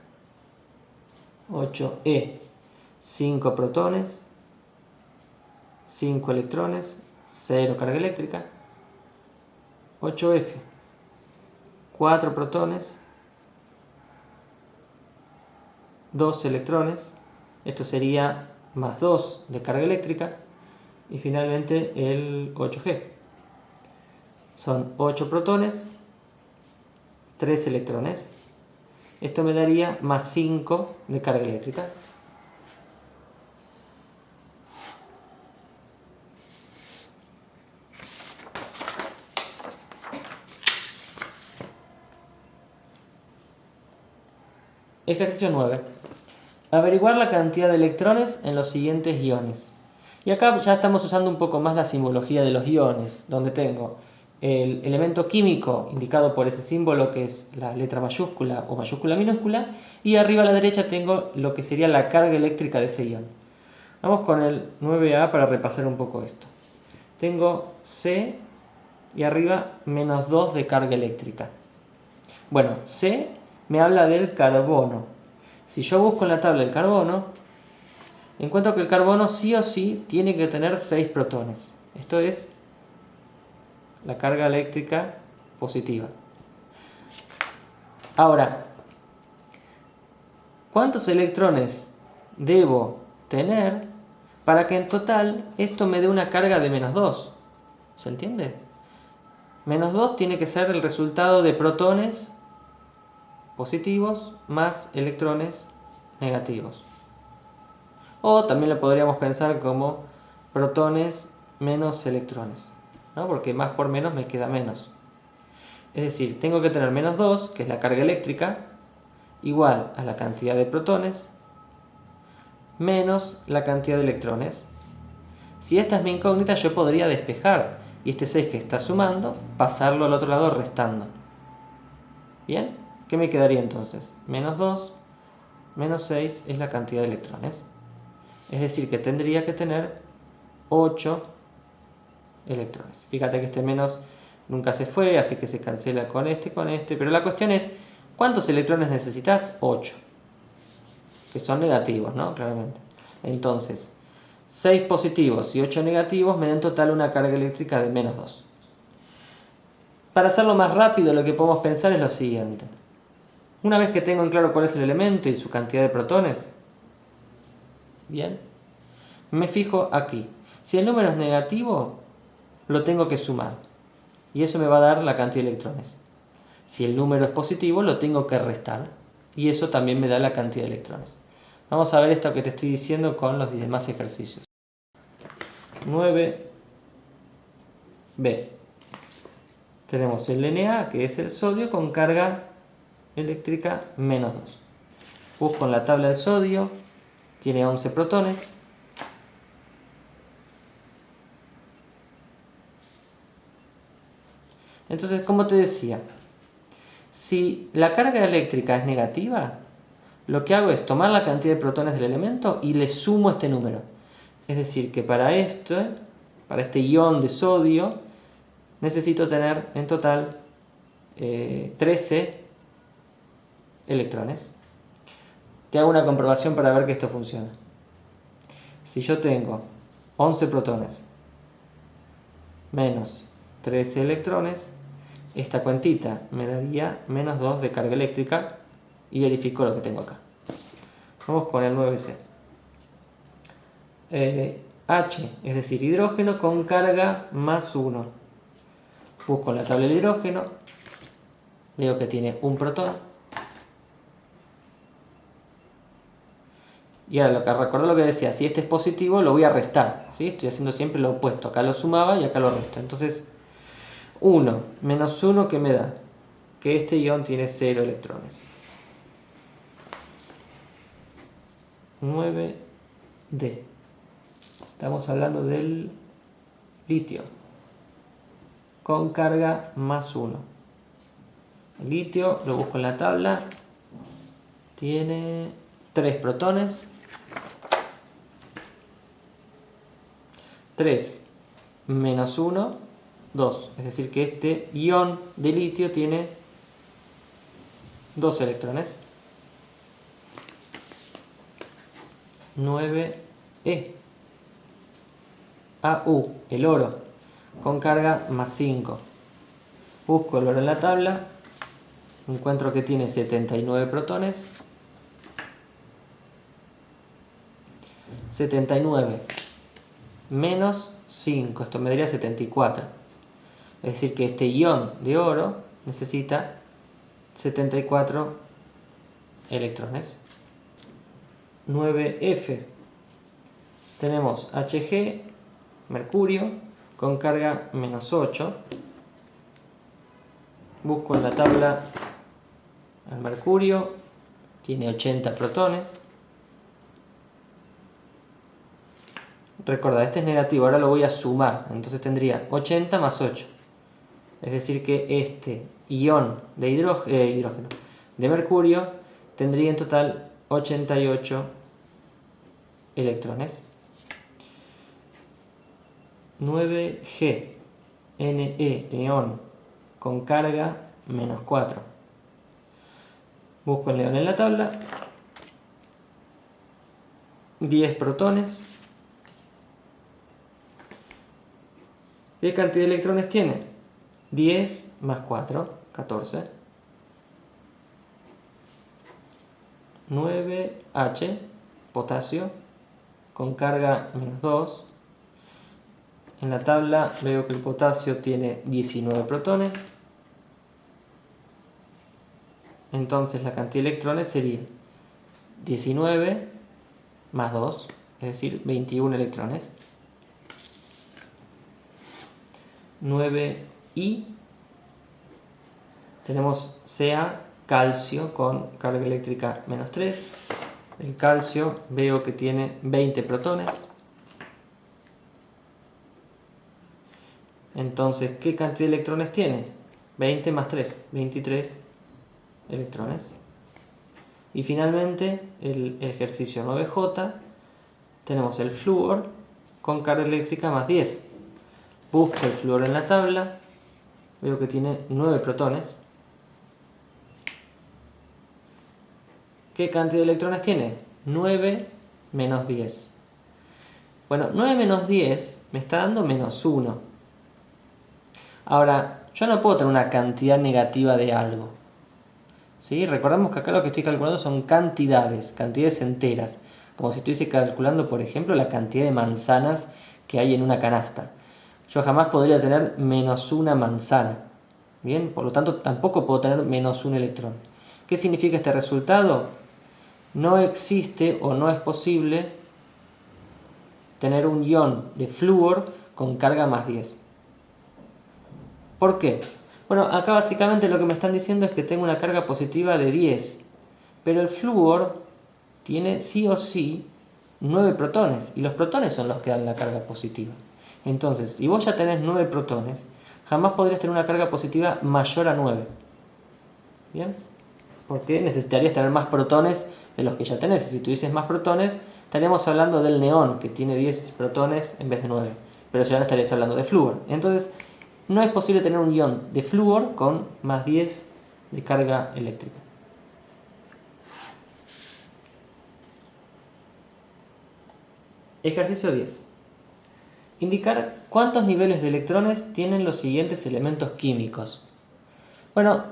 8E. 5 protones, 5 electrones, 0 carga eléctrica. 8F, 4 protones, 2 electrones, esto sería más 2 de carga eléctrica, y finalmente el 8G. Son 8 protones, 3 electrones. Esto me daría más 5 de carga eléctrica. Ejercicio 9. Averiguar la cantidad de electrones en los siguientes iones. Y acá ya estamos usando un poco más la simbología de los iones, donde tengo el elemento químico indicado por ese símbolo que es la letra mayúscula o mayúscula minúscula, y arriba a la derecha tengo lo que sería la carga eléctrica de ese ion. Vamos con el 9A para repasar un poco esto. Tengo C y arriba menos 2 de carga eléctrica. Bueno, C me habla del carbono. Si yo busco en la tabla el carbono, encuentro que el carbono sí o sí tiene que tener 6 protones. Esto es la carga eléctrica positiva. Ahora, ¿cuántos electrones debo tener para que en total esto me dé una carga de menos 2? ¿Se entiende? Menos 2 tiene que ser el resultado de protones positivos más electrones negativos. O también lo podríamos pensar como protones menos electrones, ¿no? Porque más por menos me queda menos. Es decir, tengo que tener menos 2, que es la carga eléctrica, igual a la cantidad de protones, menos la cantidad de electrones. Si esta es mi incógnita, yo podría despejar y este 6 que está sumando, pasarlo al otro lado restando. ¿Bien? ¿Qué me quedaría entonces? Menos 2, menos 6 es la cantidad de electrones. Es decir, que tendría que tener 8 electrones. Fíjate que este menos nunca se fue, así que se cancela con este, pero la cuestión es, ¿cuántos electrones necesitas? 8, que son negativos, ¿no? Claramente. Entonces, 6 positivos y 8 negativos me dan en total una carga eléctrica de menos 2. Para hacerlo más rápido, lo que podemos pensar es lo siguiente. Una vez que tengo en claro cuál es el elemento y su cantidad de protones, bien, me fijo aquí. Si el número es negativo, lo tengo que sumar. Y eso me va a dar la cantidad de electrones. Si el número es positivo, lo tengo que restar. Y eso también me da la cantidad de electrones. Vamos a ver esto que te estoy diciendo con los demás ejercicios. 9B. Tenemos el Na, que es el sodio, con carga eléctrica menos 2. Busco en la tabla del sodio. Tiene 11 protones. Entonces, como te decía, si la carga eléctrica es negativa, lo que hago es tomar la cantidad de protones del elemento y le sumo este número. Es decir, que para este ion de sodio, necesito tener en total 13 electrones. Te hago una comprobación para ver que esto funciona. Si yo tengo 11 protones menos 13 electrones, esta cuentita me daría menos 2 de carga eléctrica y verifico lo que tengo acá. Vamos con el 9C. H, es decir, hidrógeno con carga más 1. Busco la tabla del hidrógeno, veo que tiene un protón. Y ahora recordá lo que decía, si este es positivo lo voy a restar, ¿sí? Estoy haciendo siempre lo opuesto, acá lo sumaba y acá lo resto. Entonces, 1 menos 1, ¿qué me da? Que este ion tiene 0 electrones. 9D. Estamos hablando del litio con carga más 1. El litio, lo busco en la tabla, tiene 3 protones. 3 menos 1, 2. Es decir, que este ion de litio tiene 2 electrones. 9E. Au, el oro, con carga más 5. Busco el valor en la tabla, encuentro que tiene 79 protones. 79 menos 5, esto me daría 74. Es decir, que este ion de oro necesita 74 electrones. 9F. Tenemos Hg, mercurio, con carga menos 8. Busco en la tabla el mercurio, tiene 80 protones. Recordad, este es negativo, ahora lo voy a sumar, entonces tendría 80 más 8. Es decir que este ion de hidrógeno de mercurio tendría en total 88 electrones. 9G, Ne, neón, con carga menos 4. Busco el neón en la tabla. 10 protones. ¿Qué cantidad de electrones tiene? 10 más 4, 14. 9H, potasio, con carga menos 2. En la tabla veo que el potasio tiene 19 protones. Entonces la cantidad de electrones sería 19 más 2, es decir, 21 electrones. 9I. Tenemos Ca, calcio, con carga eléctrica menos 3. El calcio veo que tiene 20 protones. Entonces, ¿qué cantidad de electrones tiene? 20 más 3, 23 electrones. Y finalmente, el ejercicio 9J, tenemos el flúor con carga eléctrica más 10. Busco el flúor en la tabla, veo que tiene 9 protones. ¿Qué cantidad de electrones tiene? 9 menos 10. Bueno, 9 menos 10 me está dando menos 1. Ahora, yo no puedo tener una cantidad negativa de algo. ¿Sí? Recordemos que acá lo que estoy calculando son cantidades enteras. Como si estuviese calculando, por ejemplo, la cantidad de manzanas que hay en una canasta. Yo jamás podría tener menos una manzana. Bien, por lo tanto, tampoco puedo tener menos un electrón. ¿Qué significa este resultado? No existe o no es posible tener un ion de flúor con carga más 10. ¿Por qué? Bueno, acá básicamente lo que me están diciendo es que tengo una carga positiva de 10, pero el flúor tiene sí o sí 9 protones, y los protones son los que dan la carga positiva. Entonces, si vos ya tenés 9 protones, jamás podrías tener una carga positiva mayor a 9. ¿Bien? Porque necesitarías tener más protones de los que ya tenés. Si tuvieses más protones, estaríamos hablando del neón, que tiene 10 protones en vez de 9. Pero ya no estarías hablando de flúor. Entonces, no es posible tener un ion de flúor con más 10 de carga eléctrica. Ejercicio 10. Indicar cuántos niveles de electrones tienen los siguientes elementos químicos. Bueno,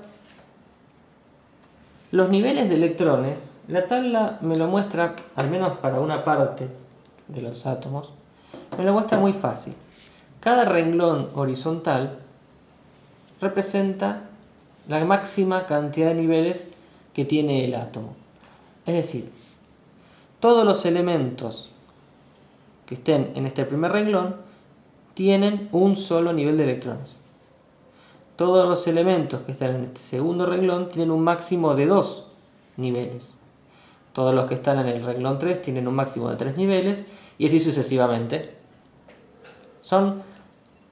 los niveles de electrones, la tabla me lo muestra, al menos para una parte de los átomos, me lo muestra muy fácil. Cada renglón horizontal representa la máxima cantidad de niveles que tiene el átomo. Es decir, todos los elementos que estén en este primer renglón tienen un solo nivel de electrones. Todos los elementos que están en este segundo renglón tienen un máximo de 2 niveles. Todos los que están en el renglón 3 tienen un máximo de 3 niveles y así sucesivamente. Son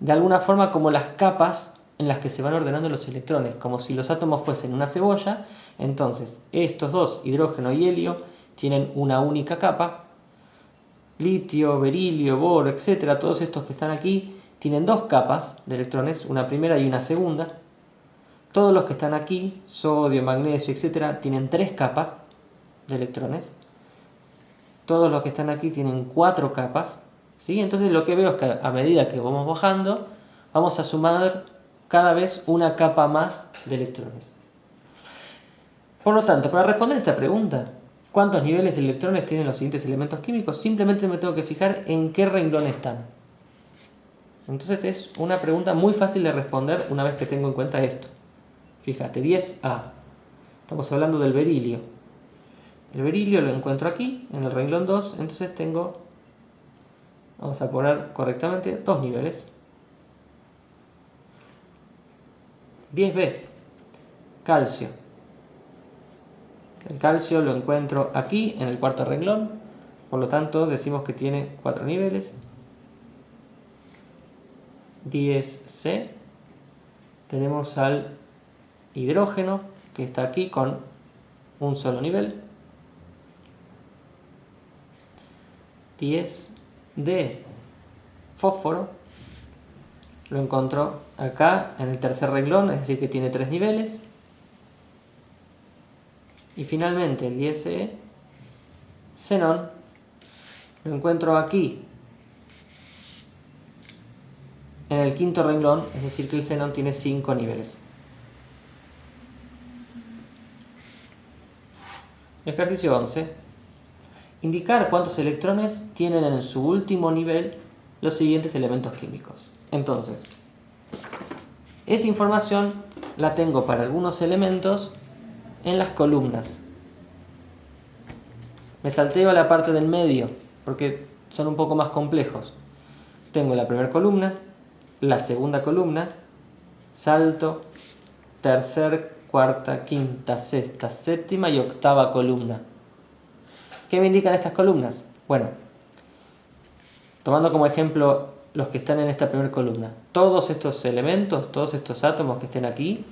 de alguna forma como las capas en las que se van ordenando los electrones, como si los átomos fuesen una cebolla. Entonces, estos dos, hidrógeno y helio, tienen una única capa. Litio, berilio, boro, etc. Todos estos que están aquí tienen dos capas de electrones, una primera y una segunda. Todos los que están aquí, sodio, magnesio, etc., tienen 3 capas de electrones. Todos los que están aquí tienen 4 capas. ¿Sí? Entonces lo que veo es que a medida que vamos bajando, vamos a sumar cada vez una capa más de electrones. Por lo tanto, para responder esta pregunta, ¿cuántos niveles de electrones tienen los siguientes elementos químicos? Simplemente me tengo que fijar en qué renglón están. Entonces es una pregunta muy fácil de responder una vez que tengo en cuenta esto. Fíjate, 10A. Estamos hablando del berilio. El berilio lo encuentro aquí, en el renglón 2, entonces tengo, vamos a poner correctamente, 2 niveles. 10B, calcio. El calcio lo encuentro aquí, en el cuarto renglón, por lo tanto decimos que tiene 4 niveles. 10C, tenemos al hidrógeno, que está aquí con un solo nivel. 10D, fósforo, lo encontró acá en el tercer renglón, es decir que tiene 3 niveles. Y finalmente el 10E, xenón, lo encuentro aquí en el quinto renglón, es decir que el xenón tiene 5 niveles. Ejercicio 11. Indicar cuántos electrones tienen en su último nivel los siguientes elementos químicos. Entonces, esa información la tengo para algunos elementos en las columnas. Me salteo a la parte del medio porque son un poco más complejos. Tengo la primera columna, la segunda columna, salto, tercer, cuarta, quinta, sexta, séptima y octava columna. ¿Qué me indican estas columnas? Bueno, tomando como ejemplo los que están en esta primera columna, todos estos elementos, todos estos átomos que estén aquí,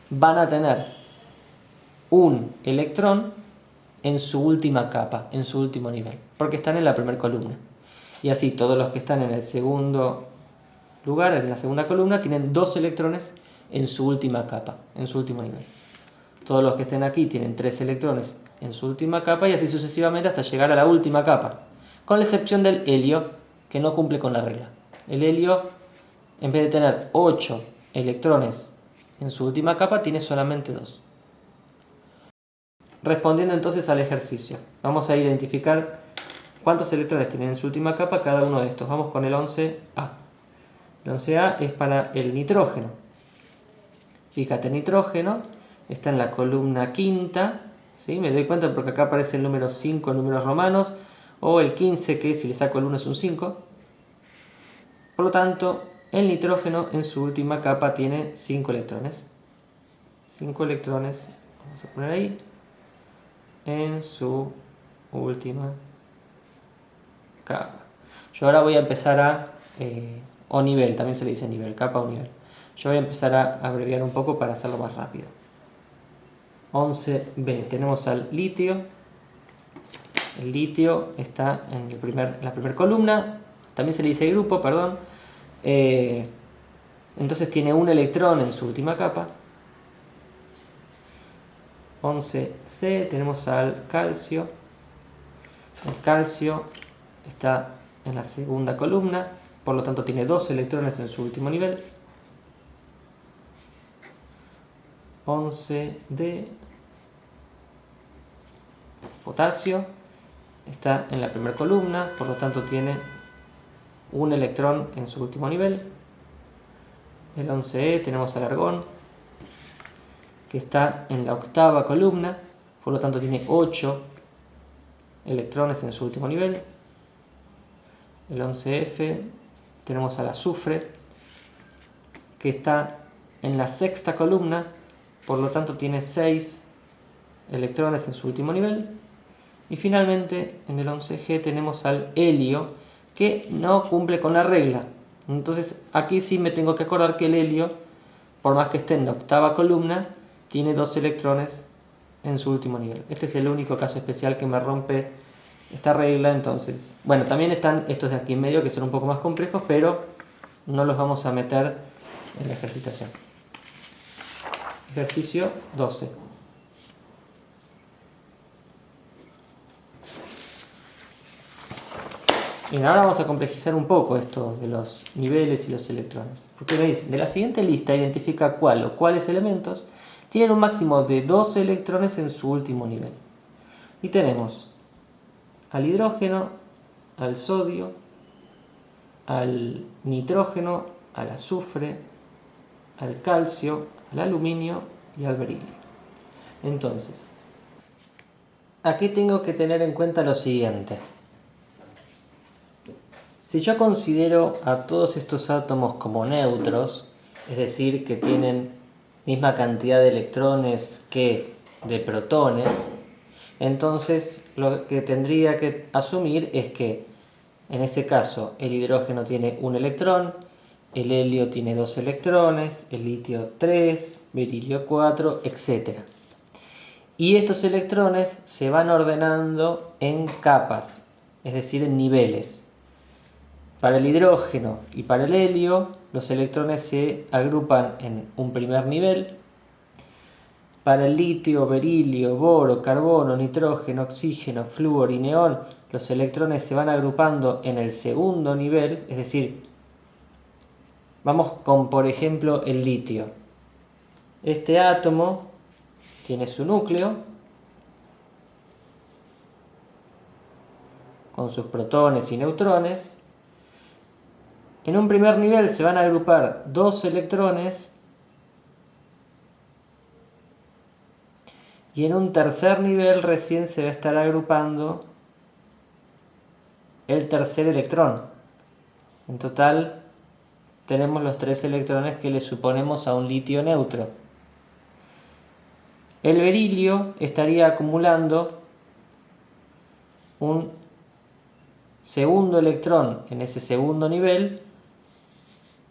van a tener un electrón en su última capa, en su último nivel, porque están en la primera columna. Y así todos los que están en el segundo lugar, en la segunda columna, tienen 2 electrones en su última capa, en su último nivel. Todos los que estén aquí tienen 3 electrones en su última capa y así sucesivamente hasta llegar a la última capa, con la excepción del helio, que no cumple con la regla. El helio, en vez de tener 8 electrones en su última capa, tiene solamente 2. Respondiendo entonces al ejercicio, vamos a identificar cuántos electrones tienen en su última capa cada uno de estos. Vamos con el 11A. El 11A es para el nitrógeno. Fíjate, nitrógeno está en la columna quinta, ¿sí? Me doy cuenta porque acá aparece el número 5 en números romanos, o el 15, que si le saco el 1 es un 5. Por lo tanto, el nitrógeno en su última capa tiene 5 electrones. 5 electrones, vamos a poner ahí, en su última capa. Yo ahora voy a empezar a, o nivel, también se le dice nivel, capa o nivel. Yo voy a empezar a abreviar un poco para hacerlo más rápido. 11B, tenemos al litio. El litio está en la primera columna, también se le dice grupo, perdón. Entonces tiene un electrón en su última capa. 11C, tenemos al calcio. El calcio está en la segunda columna, por lo tanto tiene 2 electrones en su último nivel. 11D, potasio, está en la primera columna, por lo tanto tiene un electrón en su último nivel. El 11E tenemos al argón, que está en la octava columna, por lo tanto tiene 8 electrones en su último nivel. El 11F tenemos al azufre, que está en la sexta columna, por lo tanto tiene 6 electrones en su último nivel. Y finalmente en el 11G tenemos al helio, que no cumple con la regla. Entonces aquí sí me tengo que acordar que el helio, por más que esté en la octava columna, tiene 2 electrones en su último nivel. Este es el único caso especial que me rompe esta regla. Entonces, bueno, también están estos de aquí en medio que son un poco más complejos, pero no los vamos a meter en la ejercitación. Ejercicio 12. Bien, ahora vamos a complejizar un poco esto de los niveles y los electrones. Porque me dicen, de la siguiente lista identifica cuál o cuáles elementos tienen un máximo de 2 electrones en su último nivel. Y tenemos al hidrógeno, al sodio, al nitrógeno, al azufre, al calcio, al aluminio y al berilio. Entonces, aquí tengo que tener en cuenta lo siguiente. Si yo considero a todos estos átomos como neutros, es decir, que tienen misma cantidad de electrones que de protones, entonces lo que tendría que asumir es que en ese caso el hidrógeno tiene un electrón, el helio tiene 2 electrones, el litio 3, berilio 4, etc. Y estos electrones se van ordenando en capas, es decir, en niveles. Para el hidrógeno y para el helio, los electrones se agrupan en un primer nivel. Para el litio, berilio, boro, carbono, nitrógeno, oxígeno, flúor y neón, los electrones se van agrupando en el segundo nivel, es decir, vamos con, por ejemplo, el litio. Este átomo tiene su núcleo con sus protones y neutrones. En un primer nivel se van a agrupar 2 electrones y en un tercer nivel recién se va a estar agrupando el tercer electrón. En total tenemos los 3 electrones que le suponemos a un litio neutro. El berilio estaría acumulando un segundo electrón en ese segundo nivel,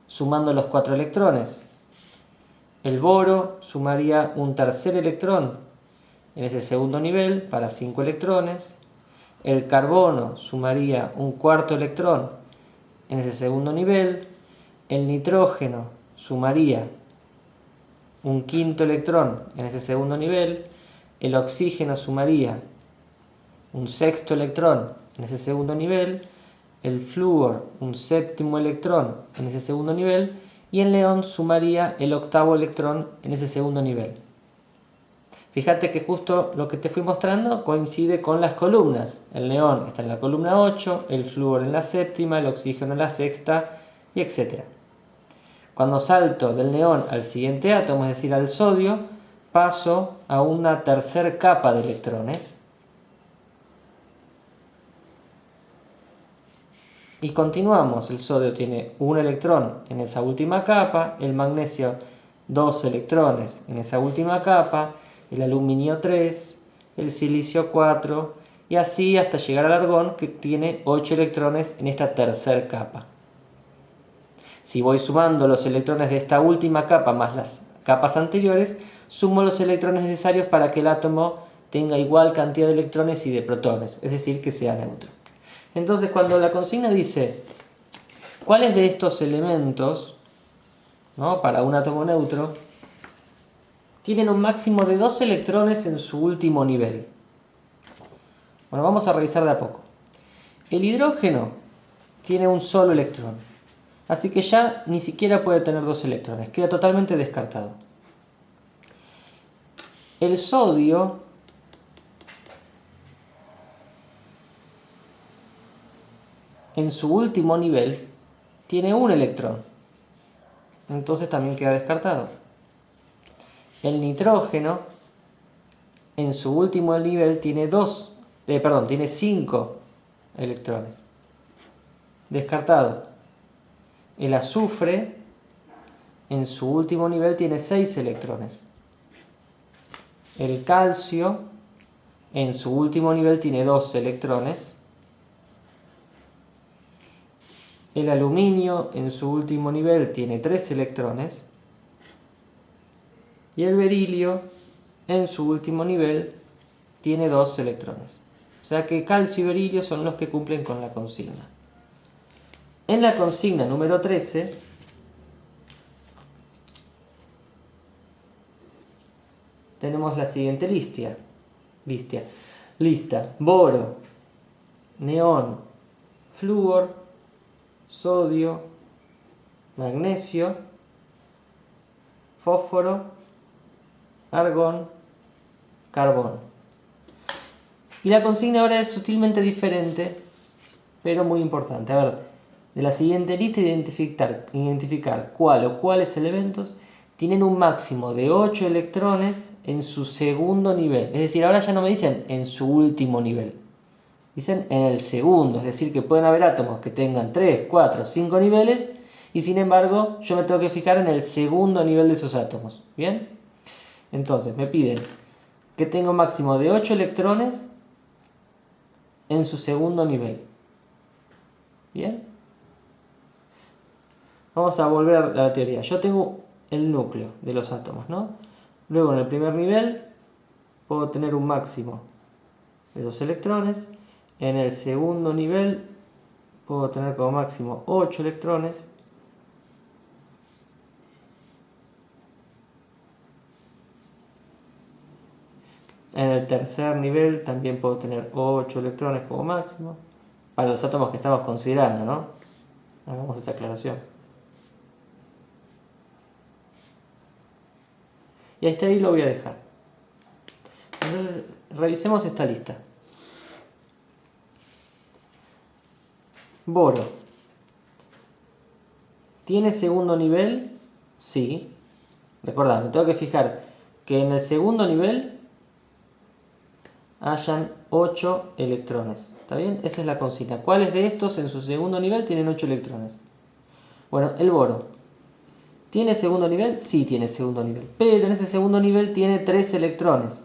sumando los 4 electrones. El boro sumaría un tercer electrón en ese segundo nivel para 5 electrones. El carbono sumaría un cuarto electrón en ese segundo nivel. El nitrógeno sumaría un quinto electrón en ese segundo nivel. El oxígeno sumaría un sexto electrón en ese segundo nivel. El flúor un séptimo electrón en ese segundo nivel. Y el neón sumaría el octavo electrón en ese segundo nivel. Fíjate que justo lo que te fui mostrando coincide con las columnas. El neón está en la columna 8, el flúor en la séptima, el oxígeno en la sexta, y etc. Cuando salto del neón al siguiente átomo, es decir, al sodio, paso a una tercera capa de electrones. Y continuamos. El sodio tiene un electrón en esa última capa, el magnesio 2 electrones en esa última capa, el aluminio 3, el silicio 4 y así hasta llegar al argón que tiene 8 electrones en esta tercera capa. Si voy sumando los electrones de esta última capa más las capas anteriores, sumo los electrones necesarios para que el átomo tenga igual cantidad de electrones y de protones, es decir, que sea neutro. Entonces, cuando la consigna dice ¿cuáles de estos elementos, ¿no?, para un átomo neutro tienen un máximo de 2 electrones en su último nivel? Bueno, vamos a revisar de a poco. El hidrógeno tiene un solo electrón, así que ya ni siquiera puede tener 2 electrones, queda totalmente descartado. El sodio en su último nivel tiene un electrón, entonces también queda descartado. El nitrógeno en su último nivel tiene 5 electrones, descartado. El azufre en su último nivel tiene 6 electrones. El calcio en su último nivel tiene 2 electrones. El aluminio en su último nivel tiene 3 electrones. Y el berilio en su último nivel tiene 2 electrones. O sea que calcio y berilio son los que cumplen con la consigna. En la consigna número 13 tenemos la siguiente lista: boro, neón, flúor, sodio, magnesio, fósforo, argón, carbón. Y la consigna ahora es sutilmente diferente, pero muy importante. A ver, de la siguiente lista identificar cuál o cuáles elementos tienen un máximo de 8 electrones en su segundo nivel. Es decir, ahora ya no me dicen en su último nivel. Dicen en el segundo, es decir, que pueden haber átomos que tengan 3, 4, 5 niveles y sin embargo yo me tengo que fijar en el segundo nivel de esos átomos. ¿Bien? Entonces me piden que tenga un máximo de 8 electrones en su segundo nivel. ¿Bien? Vamos a volver a la teoría. Yo tengo el núcleo de los átomos, ¿no? Luego en el primer nivel puedo tener un máximo de 2 electrones. En el segundo nivel puedo tener como máximo 8 electrones. En el tercer nivel también puedo tener 8 electrones como máximo. Para los átomos que estamos considerando, ¿no? Hagamos esa aclaración. Y hasta ahí lo voy a dejar. Entonces, revisemos esta lista. Boro. ¿Tiene segundo nivel? Sí. Recordad, me tengo que fijar que en el segundo nivel hayan 8 electrones. ¿Está bien? Esa es la consigna. ¿Cuáles de estos en su segundo nivel tienen 8 electrones? Bueno, el boro. ¿Tiene segundo nivel? Sí tiene segundo nivel. Pero en ese segundo nivel tiene 3 electrones.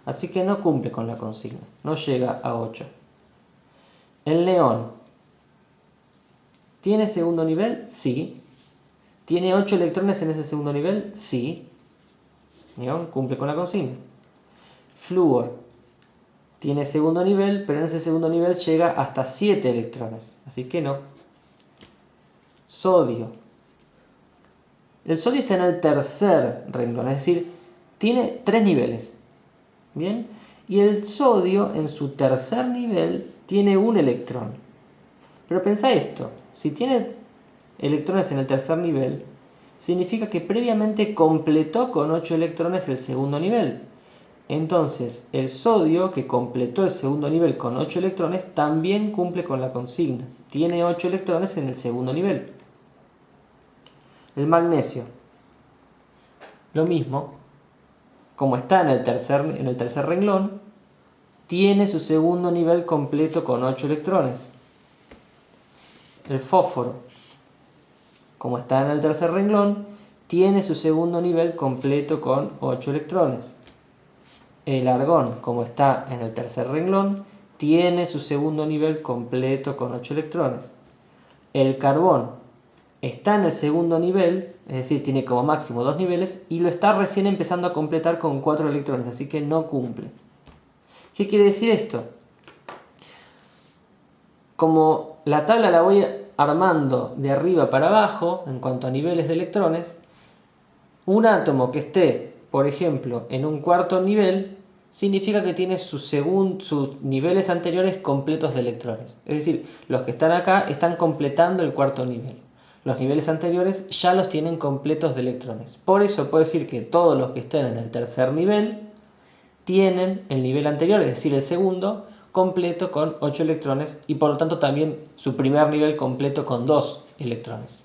Así que no cumple con la consigna. No llega a 8. El neón. ¿Tiene segundo nivel? Sí. ¿Tiene 8 electrones en ese segundo nivel? Sí. Neón cumple con la consigna. Flúor. Tiene segundo nivel, pero en ese segundo nivel llega hasta 7 electrones. Así que no. Sodio. El sodio está en el tercer renglón, es decir, tiene 3 niveles. ¿Bien? Y el sodio en su tercer nivel tiene un electrón. Pero pensá esto, si tiene electrones en el tercer nivel, significa que previamente completó con 8 electrones el segundo nivel. Entonces, el sodio, que completó el segundo nivel con 8 electrones, también cumple con la consigna. Tiene 8 electrones en el segundo nivel. El magnesio. Lo mismo, como está en el tercer renglón, tiene su segundo nivel completo con 8 electrones. El fósforo, como está en el tercer renglón, tiene su segundo nivel completo con 8 electrones. El argón, como está en el tercer renglón, tiene su segundo nivel completo con 8 electrones. El carbón está en el segundo nivel, es decir, tiene como máximo 2 niveles, y lo está recién empezando a completar con 4 electrones, así que no cumple. ¿Qué quiere decir esto? Como la tabla la voy armando de arriba para abajo, en cuanto a niveles de electrones, un átomo que esté, por ejemplo, en un cuarto nivel, significa que tiene sus niveles anteriores completos de electrones. Es decir, los que están acá están completando el cuarto nivel. Los niveles anteriores ya los tienen completos de electrones. Por eso puedo decir que todos los que estén en el tercer nivel tienen el nivel anterior, es decir, el segundo, completo con 8 electrones y por lo tanto también su primer nivel completo con 2 electrones.